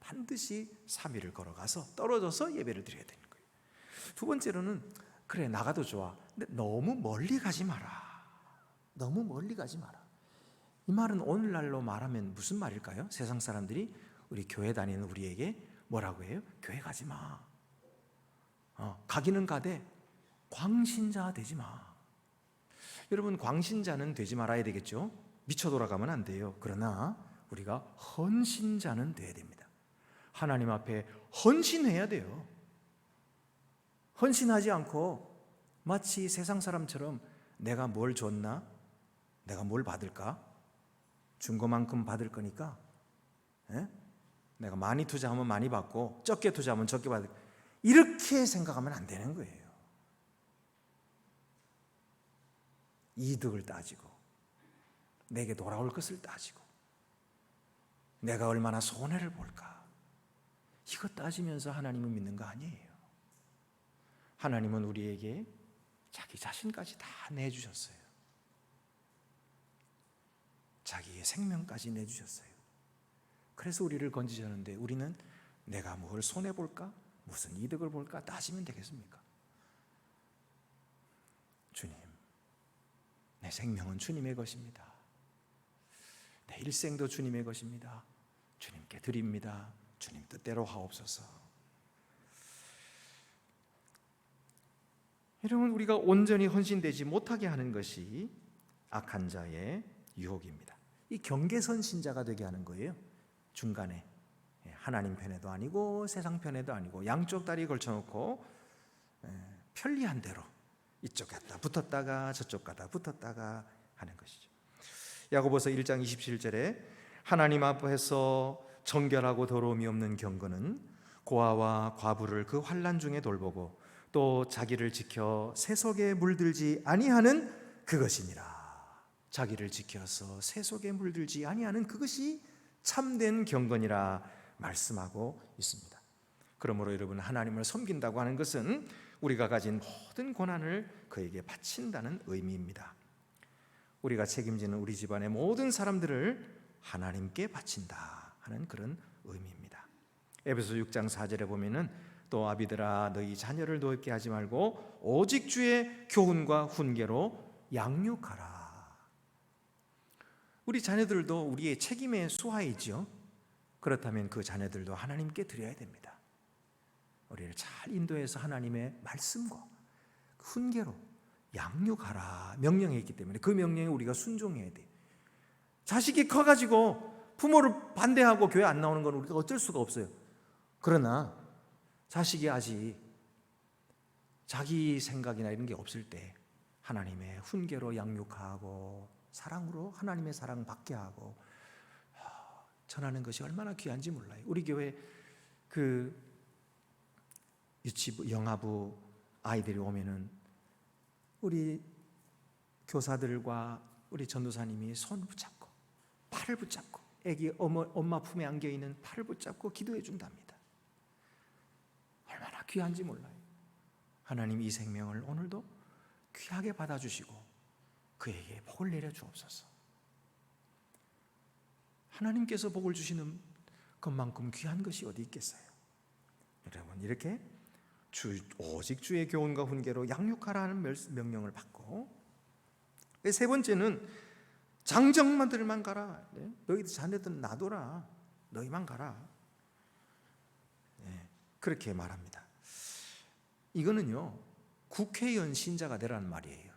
반드시 3일을 걸어가서 떨어져서 예배를 드려야 되는 거예요. 두 번째로는 그래 나가도 좋아. 근데 너무 멀리 가지 마라. 너무 멀리 가지 마라. 이 말은 오늘날로 말하면 무슨 말일까요? 세상 사람들이 우리 교회 다니는 우리에게 뭐라고 해요? 교회 가지 마. 가기는 가되 광신자 되지 마. 여러분, 광신자는 되지 말아야 되겠죠? 미쳐 돌아가면 안 돼요. 그러나 우리가 헌신자는 돼야 됩니다. 하나님 앞에 헌신해야 돼요. 헌신하지 않고 마치 세상 사람처럼 내가 뭘 줬나? 내가 뭘 받을까? 준 것만큼 받을 거니까 내가 많이 투자하면 많이 받고 적게 투자하면 적게 받을 거니까 이렇게 생각하면 안 되는 거예요. 이득을 따지고 내게 돌아올 것을 따지고 내가 얼마나 손해를 볼까 이거 따지면서 하나님을 믿는 거 아니에요. 하나님은 우리에게 자기 자신까지 다 내주셨어요. 자기의 생명까지 내주셨어요. 그래서 우리를 건지셨는데 우리는 내가 뭘 손해볼까? 무슨 이득을 볼까? 따지면 되겠습니까? 주님, 내 생명은 주님의 것입니다. 내 일생도 주님의 것입니다. 주님께 드립니다. 주님 뜻대로 하옵소서. 여러분, 우리가 온전히 헌신되지 못하게 하는 것이 악한 자의 유혹입니다. 이 경계선 신자가 되게 하는 거예요. 중간에 하나님 편에도 아니고 세상 편에도 아니고 양쪽 다리 걸쳐놓고 편리한 대로 이쪽 갔다 붙었다가 저쪽 갔다 붙었다가 하는 것이죠. 야고보서 1장 27절에 하나님 앞에서 정결하고 더러움이 없는 경건은 고아와 과부를 그 환난 중에 돌보고 또 자기를 지켜 세속에 물들지 아니하는 그것이니라. 자기를 지켜서 세속에 물들지 아니하는 그것이 참된 경건이라 말씀하고 있습니다. 그러므로 여러분, 하나님을 섬긴다고 하는 것은 우리가 가진 모든 고난을 그에게 바친다는 의미입니다. 우리가 책임지는 우리 집안의 모든 사람들을 하나님께 바친다 하는 그런 의미입니다. 에베소 6장 4절에 보면은 또 아비들아 너희 자녀를 노엽게 하지 말고 오직 주의 교훈과 훈계로 양육하라. 우리 자녀들도 우리의 책임의 수하이지요. 그렇다면 그 자녀들도 하나님께 드려야 됩니다. 우리를 잘 인도해서 하나님의 말씀과 훈계로 양육하라 명령했기 때문에 그 명령에 우리가 순종해야 돼요. 자식이 커가지고 부모를 반대하고 교회 안 나오는 건 우리가 어쩔 수가 없어요. 그러나 자식이 아직 자기 생각이나 이런 게 없을 때 하나님의 훈계로 양육하고 사랑으로 하나님의 사랑 받게 하고 전하는 것이 얼마나 귀한지 몰라요. 우리 교회 그 유치부 영아부 아이들이 오면은 우리 교사들과 우리 전도사님이 손 붙잡고 팔을 붙잡고 애기 엄마 품에 안겨 있는 팔을 붙잡고 기도해 준답니다. 얼마나 귀한지 몰라요. 하나님 이 생명을 오늘도 귀하게 받아주시고 그에게 복을 내려 주옵소서. 하나님께서 복을 주시는 것만큼 귀한 것이 어디 있겠어요? 여러분, 이렇게 오직 주의 교훈과 훈계로 양육하라는 명령을 받고, 세 번째는 장정만들만 가라. 너희들 자녀들은 놔둬라. 너희만 가라. 그렇게 말합니다. 이거는요, 국회의원 신자가 되라는 말이에요.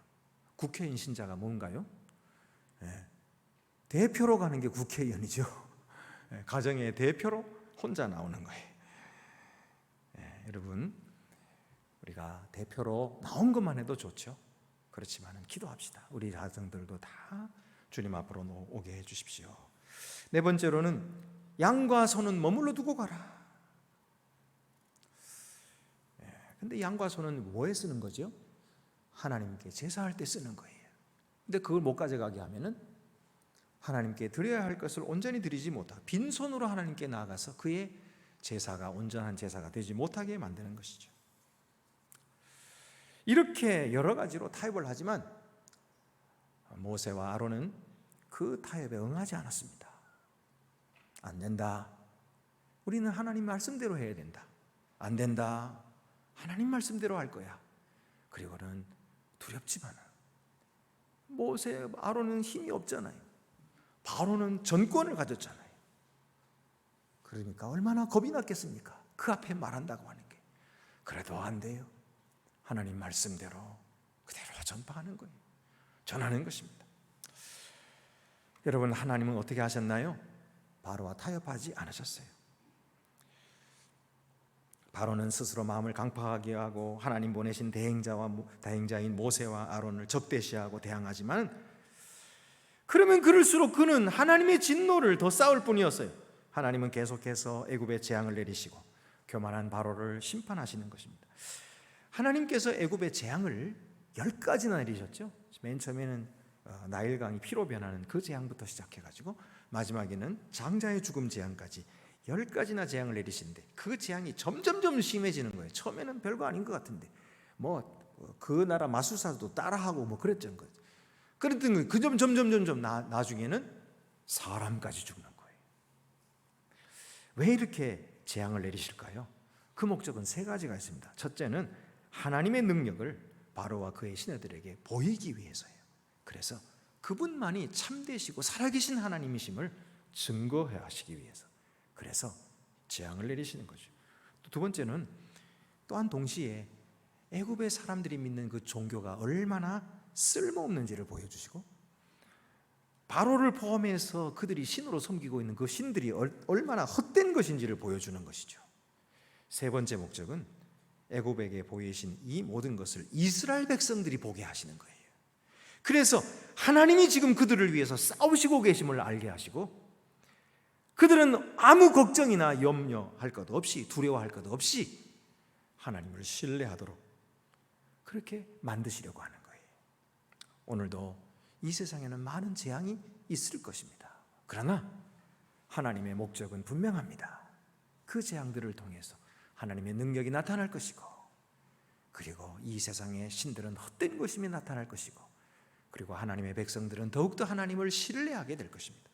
국회의원 신자가 뭔가요? 대표로 가는 게 국회의원이죠. 가정의 대표로 혼자 나오는 거예요. 여러분, 우리가 대표로 나온 것만 해도 좋죠. 그렇지만 기도합시다. 우리 가정들도 다 주님 앞으로 오게 해 주십시오. 네 번째로는 양과 소는 머물러 두고 가라. 근데 양과 소는 뭐에 쓰는 거죠? 하나님께 제사할 때 쓰는 거예요. 근데 그걸 못 가져가게 하면은 하나님께 드려야 할 것을 온전히 드리지 못하고 빈손으로 하나님께 나아가서 그의 제사가 온전한 제사가 되지 못하게 만드는 것이죠. 이렇게 여러 가지로 타협을 하지만 모세와 아론은 그 타협에 응하지 않았습니다. 안 된다. 우리는 하나님 말씀대로 해야 된다. 안 된다. 하나님 말씀대로 할 거야. 그리고는 두렵지만 모세, 아론은 힘이 없잖아요. 바로는 전권을 가졌잖아요. 그러니까 얼마나 겁이 났겠습니까? 그 앞에 말한다고 하는 게. 그래도 안 돼요. 하나님 말씀대로 그대로 전파하는 거예요. 전하는 것입니다. 여러분, 하나님은 어떻게 하셨나요? 바로와 타협하지 않으셨어요. 바로는 스스로 마음을 강팍하게 하고 하나님 보내신 대행자인 모세와 아론을 적대시하고 대항하지만 그러면 그럴수록 그는 하나님의 진노를 더 쌓을 뿐이었어요. 하나님은 계속해서 애굽에 재앙을 내리시고 교만한 바로를 심판하시는 것입니다. 하나님께서 애굽의 재앙을 10가지나 내리셨죠. 맨 처음에는 나일강이 피로 변하는 그 재앙부터 시작해가지고 마지막에는 장자의 죽음 재앙까지 10가지나 재앙을 내리시는데 그 재앙이 점점점 심해지는 거예요. 처음에는 별거 아닌 것 같은데 그 나라 마술사도 따라하고 그랬던 거죠. 그랬더니 그 점점 나중에는 사람까지 죽는 거예요. 왜 이렇게 재앙을 내리실까요? 그 목적은 3가지가 있습니다. 첫째는 하나님의 능력을 바로와 그의 시내들에게 보이기 위해서예요. 그래서 그분만이 참되시고 살아계신 하나님이심을 증거하시기 위해서. 그래서 재앙을 내리시는 거죠. 두 번째는 또한 동시에 애굽의 사람들이 믿는 그 종교가 얼마나 쓸모없는지를 보여주시고 바로를 포함해서 그들이 신으로 섬기고 있는 그 신들이 얼마나 헛된 것인지를 보여주는 것이죠. 세 번째 목적은 애굽에게 보이신 이 모든 것을 이스라엘 백성들이 보게 하시는 거예요. 그래서 하나님이 지금 그들을 위해서 싸우시고 계심을 알게 하시고 그들은 아무 걱정이나 염려할 것 없이 두려워할 것 없이 하나님을 신뢰하도록 그렇게 만드시려고 하는 거예요. 오늘도 이 세상에는 많은 재앙이 있을 것입니다. 그러나 하나님의 목적은 분명합니다. 그 재앙들을 통해서 하나님의 능력이 나타날 것이고 그리고 이 세상의 신들은 헛된 것임이 나타날 것이고 그리고 하나님의 백성들은 더욱더 하나님을 신뢰하게 될 것입니다.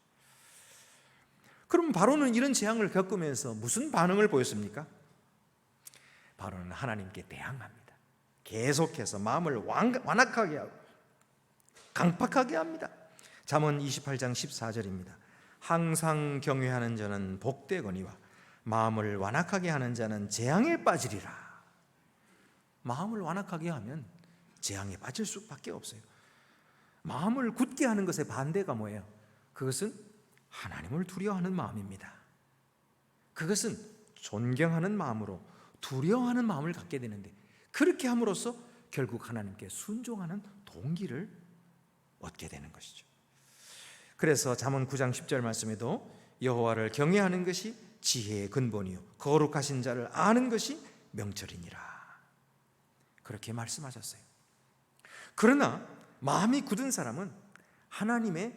그럼 바로는 이런 재앙을 겪으면서 무슨 반응을 보였습니까? 바로는 하나님께 대항합니다. 계속해서 마음을 완악하게 하고 강팍하게 합니다. 잠언 28장 14절입니다. 항상 경외하는 자는 복되거니와 마음을 완악하게 하는 자는 재앙에 빠지리라. 마음을 완악하게 하면 재앙에 빠질 수밖에 없어요. 마음을 굳게 하는 것의 반대가 뭐예요? 그것은 하나님을 두려워하는 마음입니다. 그것은 존경하는 마음으로 두려워하는 마음을 갖게 되는데 그렇게 함으로써 결국 하나님께 순종하는 동기를 얻게 되는 것이죠. 그래서 잠언 9장 10절 말씀에도 여호와를 경외하는 것이 지혜의 근본이요 거룩하신 자를 아는 것이 명철이니라 그렇게 말씀하셨어요. 그러나 마음이 굳은 사람은 하나님을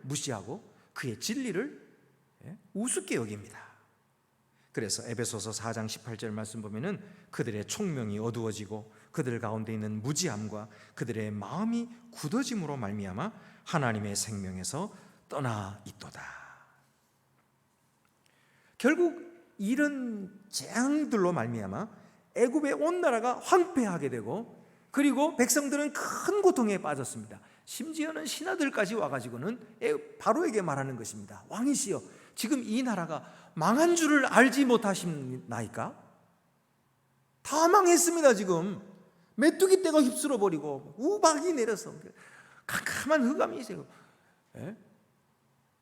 무시하고 그의 진리를 우습게 여깁니다. 그래서 에베소서 4장 18절 말씀 보면은 그들의 총명이 어두워지고 그들 가운데 있는 무지함과 그들의 마음이 굳어짐으로 말미암아 하나님의 생명에서 떠나 있도다. 결국 이런 재앙들로 말미암아 애굽의 온 나라가 황폐하게 되고 그리고 백성들은 큰 고통에 빠졌습니다. 심지어는 신하들까지 와가지고는 바로에게 말하는 것입니다. 왕이시여, 지금 이 나라가 망한 줄을 알지 못하십나이까? 다 망했습니다. 지금 메뚜기 떼가 휩쓸어 버리고 우박이 내려서 캄캄한 흑암이세요.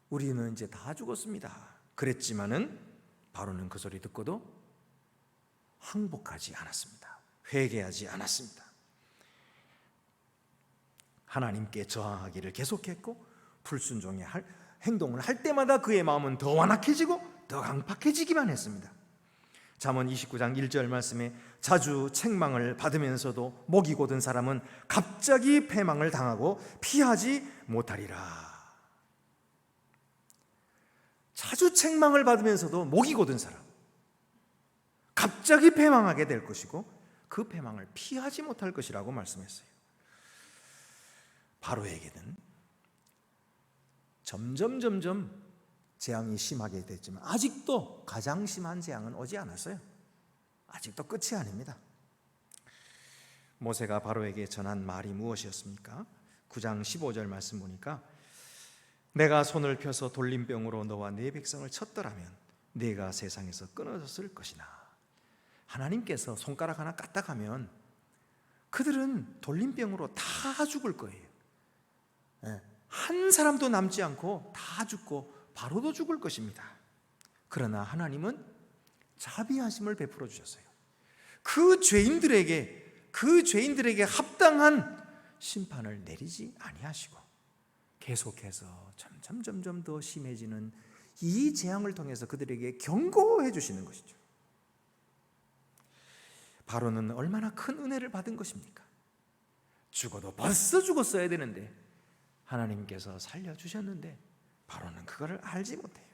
우리는 이제 다 죽었습니다. 그랬지만은 바로는 그 소리 듣고도 항복하지 않았습니다. 회개하지 않았습니다. 하나님께 저항하기를 계속했고 불순종의 행동을 할 때마다 그의 마음은 더 완악해지고 더 강팍해지기만 했습니다. 잠언 29장 1절 말씀에 자주 책망을 받으면서도 목이 곧은 사람은 갑자기 패망을 당하고 피하지 못하리라. 자주 책망을 받으면서도 목이 곧은 사람, 갑자기 패망하게 될 것이고 그 패망을 피하지 못할 것이라고 말씀했어요. 바로에게는 점점 재앙이 심하게 됐지만 아직도 가장 심한 재앙은 오지 않았어요. 아직도 끝이 아닙니다. 모세가 바로에게 전한 말이 무엇이었습니까? 9장 15절 말씀 보니까 내가 손을 펴서 돌림병으로 너와 네 백성을 쳤더라면 네가 세상에서 끊어졌을 것이나. 하나님께서 손가락 하나 까딱하면 그들은 돌림병으로 다 죽을 거예요. 한 사람도 남지 않고 다 죽고 바로도 죽을 것입니다. 그러나 하나님은 자비하심을 베풀어 주셨어요. 그 죄인들에게 합당한 심판을 내리지 아니하시고 계속해서 점점 더 심해지는 이 재앙을 통해서 그들에게 경고해 주시는 것이죠. 바로는 얼마나 큰 은혜를 받은 것입니까? 죽어도 벌써 죽었어야 되는데 하나님께서 살려주셨는데 바로는 그거를 알지 못해요.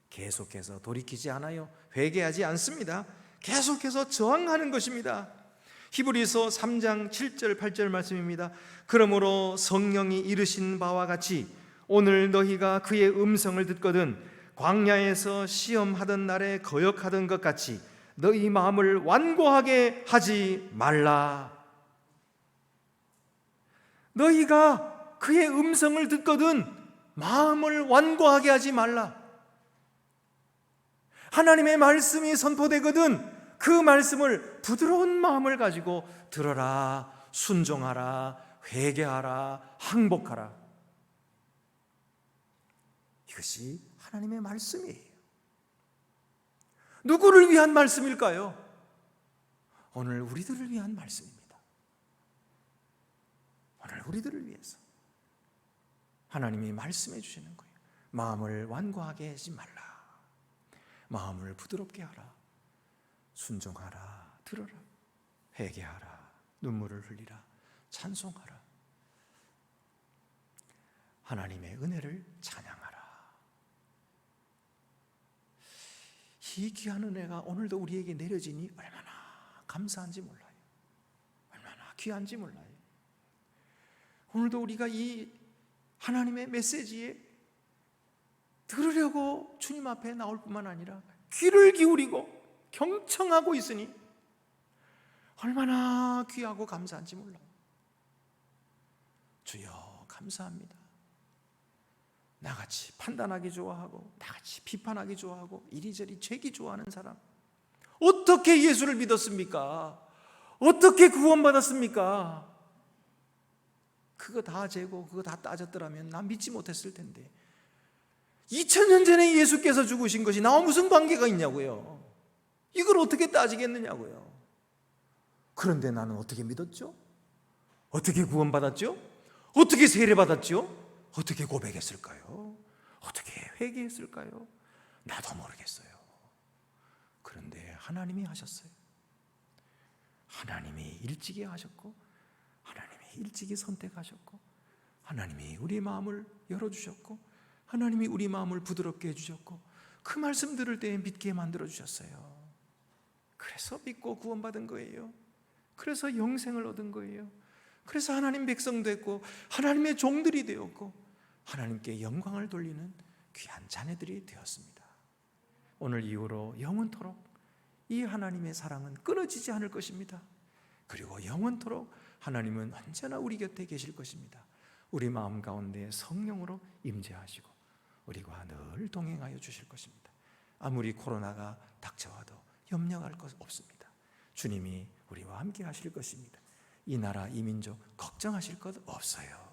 계속해서 돌이키지 않아요. 회개하지 않습니다. 계속해서 저항하는 것입니다. 히브리서 3장 7절 8절 말씀입니다. 그러므로 성령이 이르신 바와 같이 오늘 너희가 그의 음성을 듣거든 광야에서 시험하던 날에 거역하던 것 같이 너희 마음을 완고하게 하지 말라. 너희가 그의 음성을 듣거든 마음을 완고하게 하지 말라. 하나님의 말씀이 선포되거든 그 말씀을 부드러운 마음을 가지고 들어라, 순종하라, 회개하라, 항복하라. 이것이 하나님의 말씀이에요. 누구를 위한 말씀일까요? 오늘 우리들을 위한 말씀입니다. 오늘 우리들을 위해서 하나님이 말씀해 주시는 거예요. 마음을 완고하게 하지 말라. 마음을 부드럽게 하라. 순종하라. 들어라. 회개하라. 눈물을 흘리라. 찬송하라. 하나님의 은혜를 찬양하라. 이 귀한 은혜가 오늘도 우리에게 내려지니 얼마나 감사한지 몰라요. 얼마나 귀한지 몰라요. 오늘도 우리가 이 하나님의 메시지에 들으려고 주님 앞에 나올 뿐만 아니라 귀를 기울이고 경청하고 있으니 얼마나 귀하고 감사한지 몰라요. 주여 감사합니다. 나같이 판단하기 좋아하고 나같이 비판하기 좋아하고 이리저리 죄기 좋아하는 사람 어떻게 예수를 믿었습니까? 어떻게 구원받았습니까? 그거 다 재고 그거 다 따졌더라면 난 믿지 못했을 텐데 2000년 전에 예수께서 죽으신 것이 나와 무슨 관계가 있냐고요. 이걸 어떻게 따지겠느냐고요. 그런데 나는 어떻게 믿었죠? 어떻게 구원받았죠? 어떻게 세례받았죠? 어떻게 고백했을까요? 어떻게 회개했을까요? 나도 모르겠어요. 그런데 하나님이 하셨어요. 하나님이 일찍이 하셨고 하나님이 일찍이 선택하셨고 하나님이 우리 마음을 열어주셨고 하나님이 우리 마음을 부드럽게 해주셨고 그 말씀 들을 때 믿게 만들어주셨어요. 그래서 믿고 구원받은 거예요. 그래서 영생을 얻은 거예요. 그래서 하나님 백성 됐고 하나님의 종들이 되었고 하나님께 영광을 돌리는 귀한 자녀들이 되었습니다. 오늘 이후로 영원토록 이 하나님의 사랑은 끊어지지 않을 것입니다. 그리고 영원토록 하나님은 언제나 우리 곁에 계실 것입니다. 우리 마음 가운데 성령으로 임재하시고 우리와 늘 동행하여 주실 것입니다. 아무리 코로나가 닥쳐와도 염려할 것 없습니다. 주님이 우리와 함께 하실 것입니다. 이 나라 이 민족 걱정하실 것 없어요.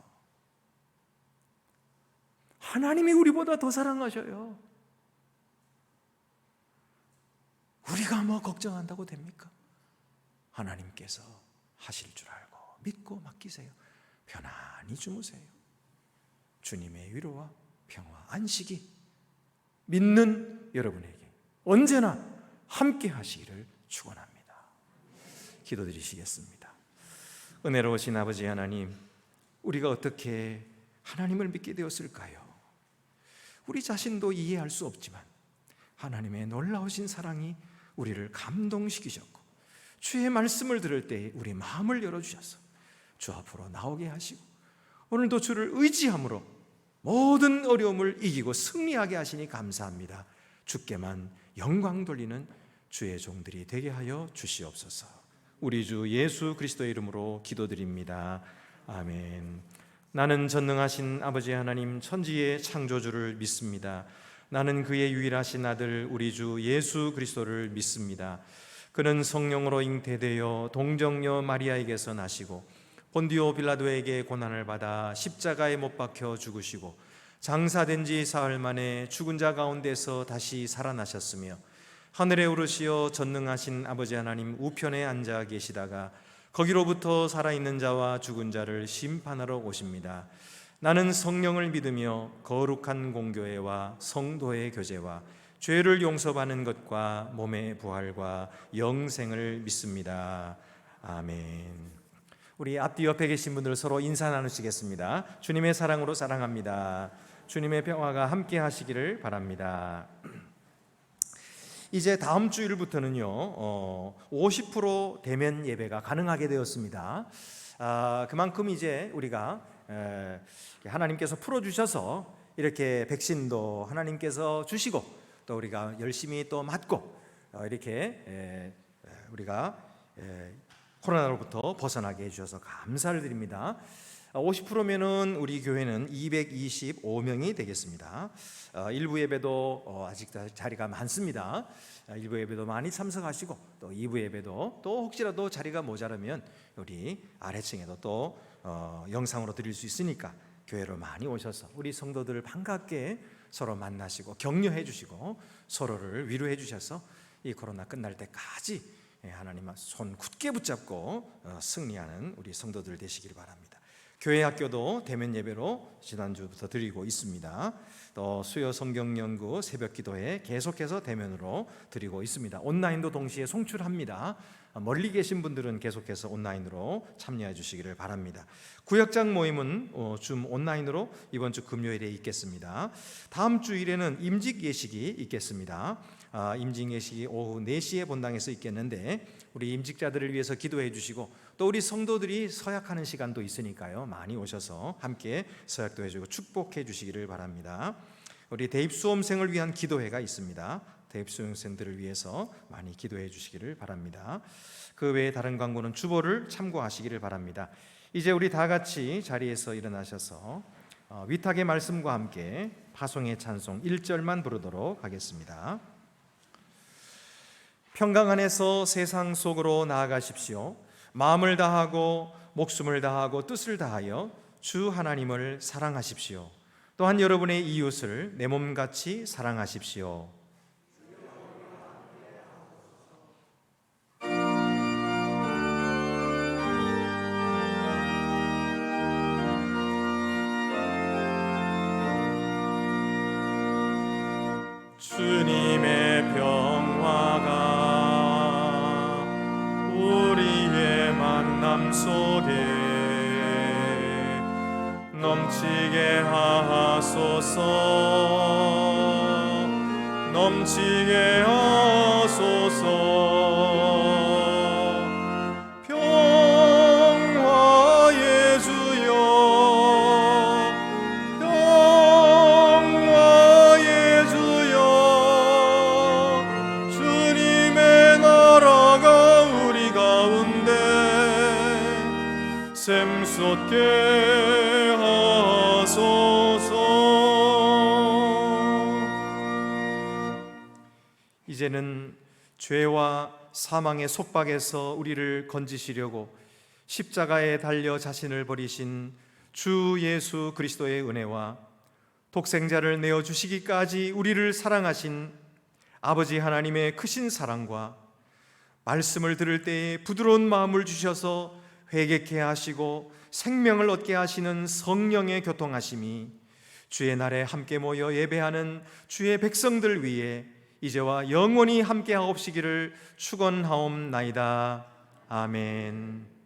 하나님이 우리보다 더 사랑하셔요. 우리가 뭐 걱정한다고 됩니까? 하나님께서 하실 줄 알고 믿고 맡기세요. 편안히 주무세요. 주님의 위로와 평화, 안식이 믿는 여러분에게 언제나 함께 하시기를 축원합니다. 기도드리시겠습니다. 은혜로우신 아버지 하나님, 우리가 어떻게 하나님을 믿게 되었을까요? 우리 자신도 이해할 수 없지만 하나님의 놀라우신 사랑이 우리를 감동시키셨고, 주의 말씀을 들을 때 우리 마음을 열어주셔서 주 앞으로 나오게 하시고, 오늘도 주를 의지함으로 모든 어려움을 이기고 승리하게 하시니 감사합니다. 주께만 영광 돌리는 주의 종들이 되게 하여 주시옵소서. 우리 주 예수 그리스도의 이름으로 기도드립니다. 아멘. 나는 전능하신 아버지 하나님 천지의 창조주를 믿습니다. 나는 그의 유일하신 아들 우리 주 예수 그리스도를 믿습니다. 그는 성령으로 잉태되어 동정녀 마리아에게서 나시고 본디오 빌라도에게 고난을 받아 십자가에 못 박혀 죽으시고 장사된 지 사흘 만에 죽은 자 가운데서 다시 살아나셨으며 하늘에 오르시어 전능하신 아버지 하나님 우편에 앉아 계시다가 거기로부터 살아있는 자와 죽은 자를 심판하러 오십니다. 나는 성령을 믿으며 거룩한 공교회와 성도의 교제와 죄를 용서받는 것과 몸의 부활과 영생을 믿습니다. 아멘. 우리 앞뒤 옆에 계신 분들 서로 인사 나누시겠습니다. 주님의 사랑으로 사랑합니다. 주님의 평화가 함께 하시기를 바랍니다. 이제 다음 주일부터는요 50% 대면 예배가 가능하게 되었습니다. 그만큼 이제 우리가 하나님께서 풀어주셔서 이렇게 백신도 하나님께서 주시고 또 우리가 열심히 또 맞고 이렇게 우리가 코로나로부터 벗어나게 해주셔서 감사를 드립니다. 50%면은 우리 교회는 225명이 되겠습니다. 일부 예배도 아직 자리가 많습니다. 일부 예배도 많이 참석하시고 또 2부 예배도 또 혹시라도 자리가 모자라면 우리 아래층에도 또 영상으로 드릴 수 있으니까 교회로 많이 오셔서 우리 성도들을 반갑게 서로 만나시고 격려해 주시고 서로를 위로해 주셔서 이 코로나 끝날 때까지 하나님 손 굳게 붙잡고 승리하는 우리 성도들 되시길 바랍니다. 교회 학교도 대면 예배로 지난주부터 드리고 있습니다. 또 수요 성경 연구 새벽 기도회 계속해서 대면으로 드리고 있습니다. 온라인도 동시에 송출합니다. 멀리 계신 분들은 계속해서 온라인으로 참여해 주시기를 바랍니다. 구역장 모임은 줌 온라인으로 이번 주 금요일에 있겠습니다. 다음 주일에는 임직 예식이 있겠습니다. 임직 예식이 오후 4시에 본당에서 있겠는데 우리 임직자들을 위해서 기도해 주시고 또 우리 성도들이 서약하는 시간도 있으니까요 많이 오셔서 함께 서약도 해주고 축복해 주시기를 바랍니다. 우리 대입 수험생을 위한 기도회가 있습니다. 대입 수험생들을 위해서 많이 기도해 주시기를 바랍니다. 그 외에 다른 광고는 주보를 참고하시기를 바랍니다. 이제 우리 다 같이 자리에서 일어나셔서 위탁의 말씀과 함께 파송의 찬송 1절만 부르도록 하겠습니다. 평강 안에서 세상 속으로 나아가십시오. 마음을 다하고 목숨을 다하고 뜻을 다하여 주 하나님을 사랑하십시오. 또한 여러분의 이웃을 내 몸같이 사랑하십시오. 주님의 평화가 우리의 만남 속에 넘치게 하소서. 넘치게 하소서. 평화의 주여, 평화의 주여, 주님의 나라가 우리 가운데 샘솟게 하소서. 이제는 죄와 사망의 속박에서 우리를 건지시려고 십자가에 달려 자신을 버리신 주 예수 그리스도의 은혜와 독생자를 내어주시기까지 우리를 사랑하신 아버지 하나님의 크신 사랑과 말씀을 들을 때에 부드러운 마음을 주셔서 회개케 하시고 생명을 얻게 하시는 성령의 교통하심이 주의 날에 함께 모여 예배하는 주의 백성들 위에 이제와 영원히 함께하옵시기를 축원하옵나이다. 아멘.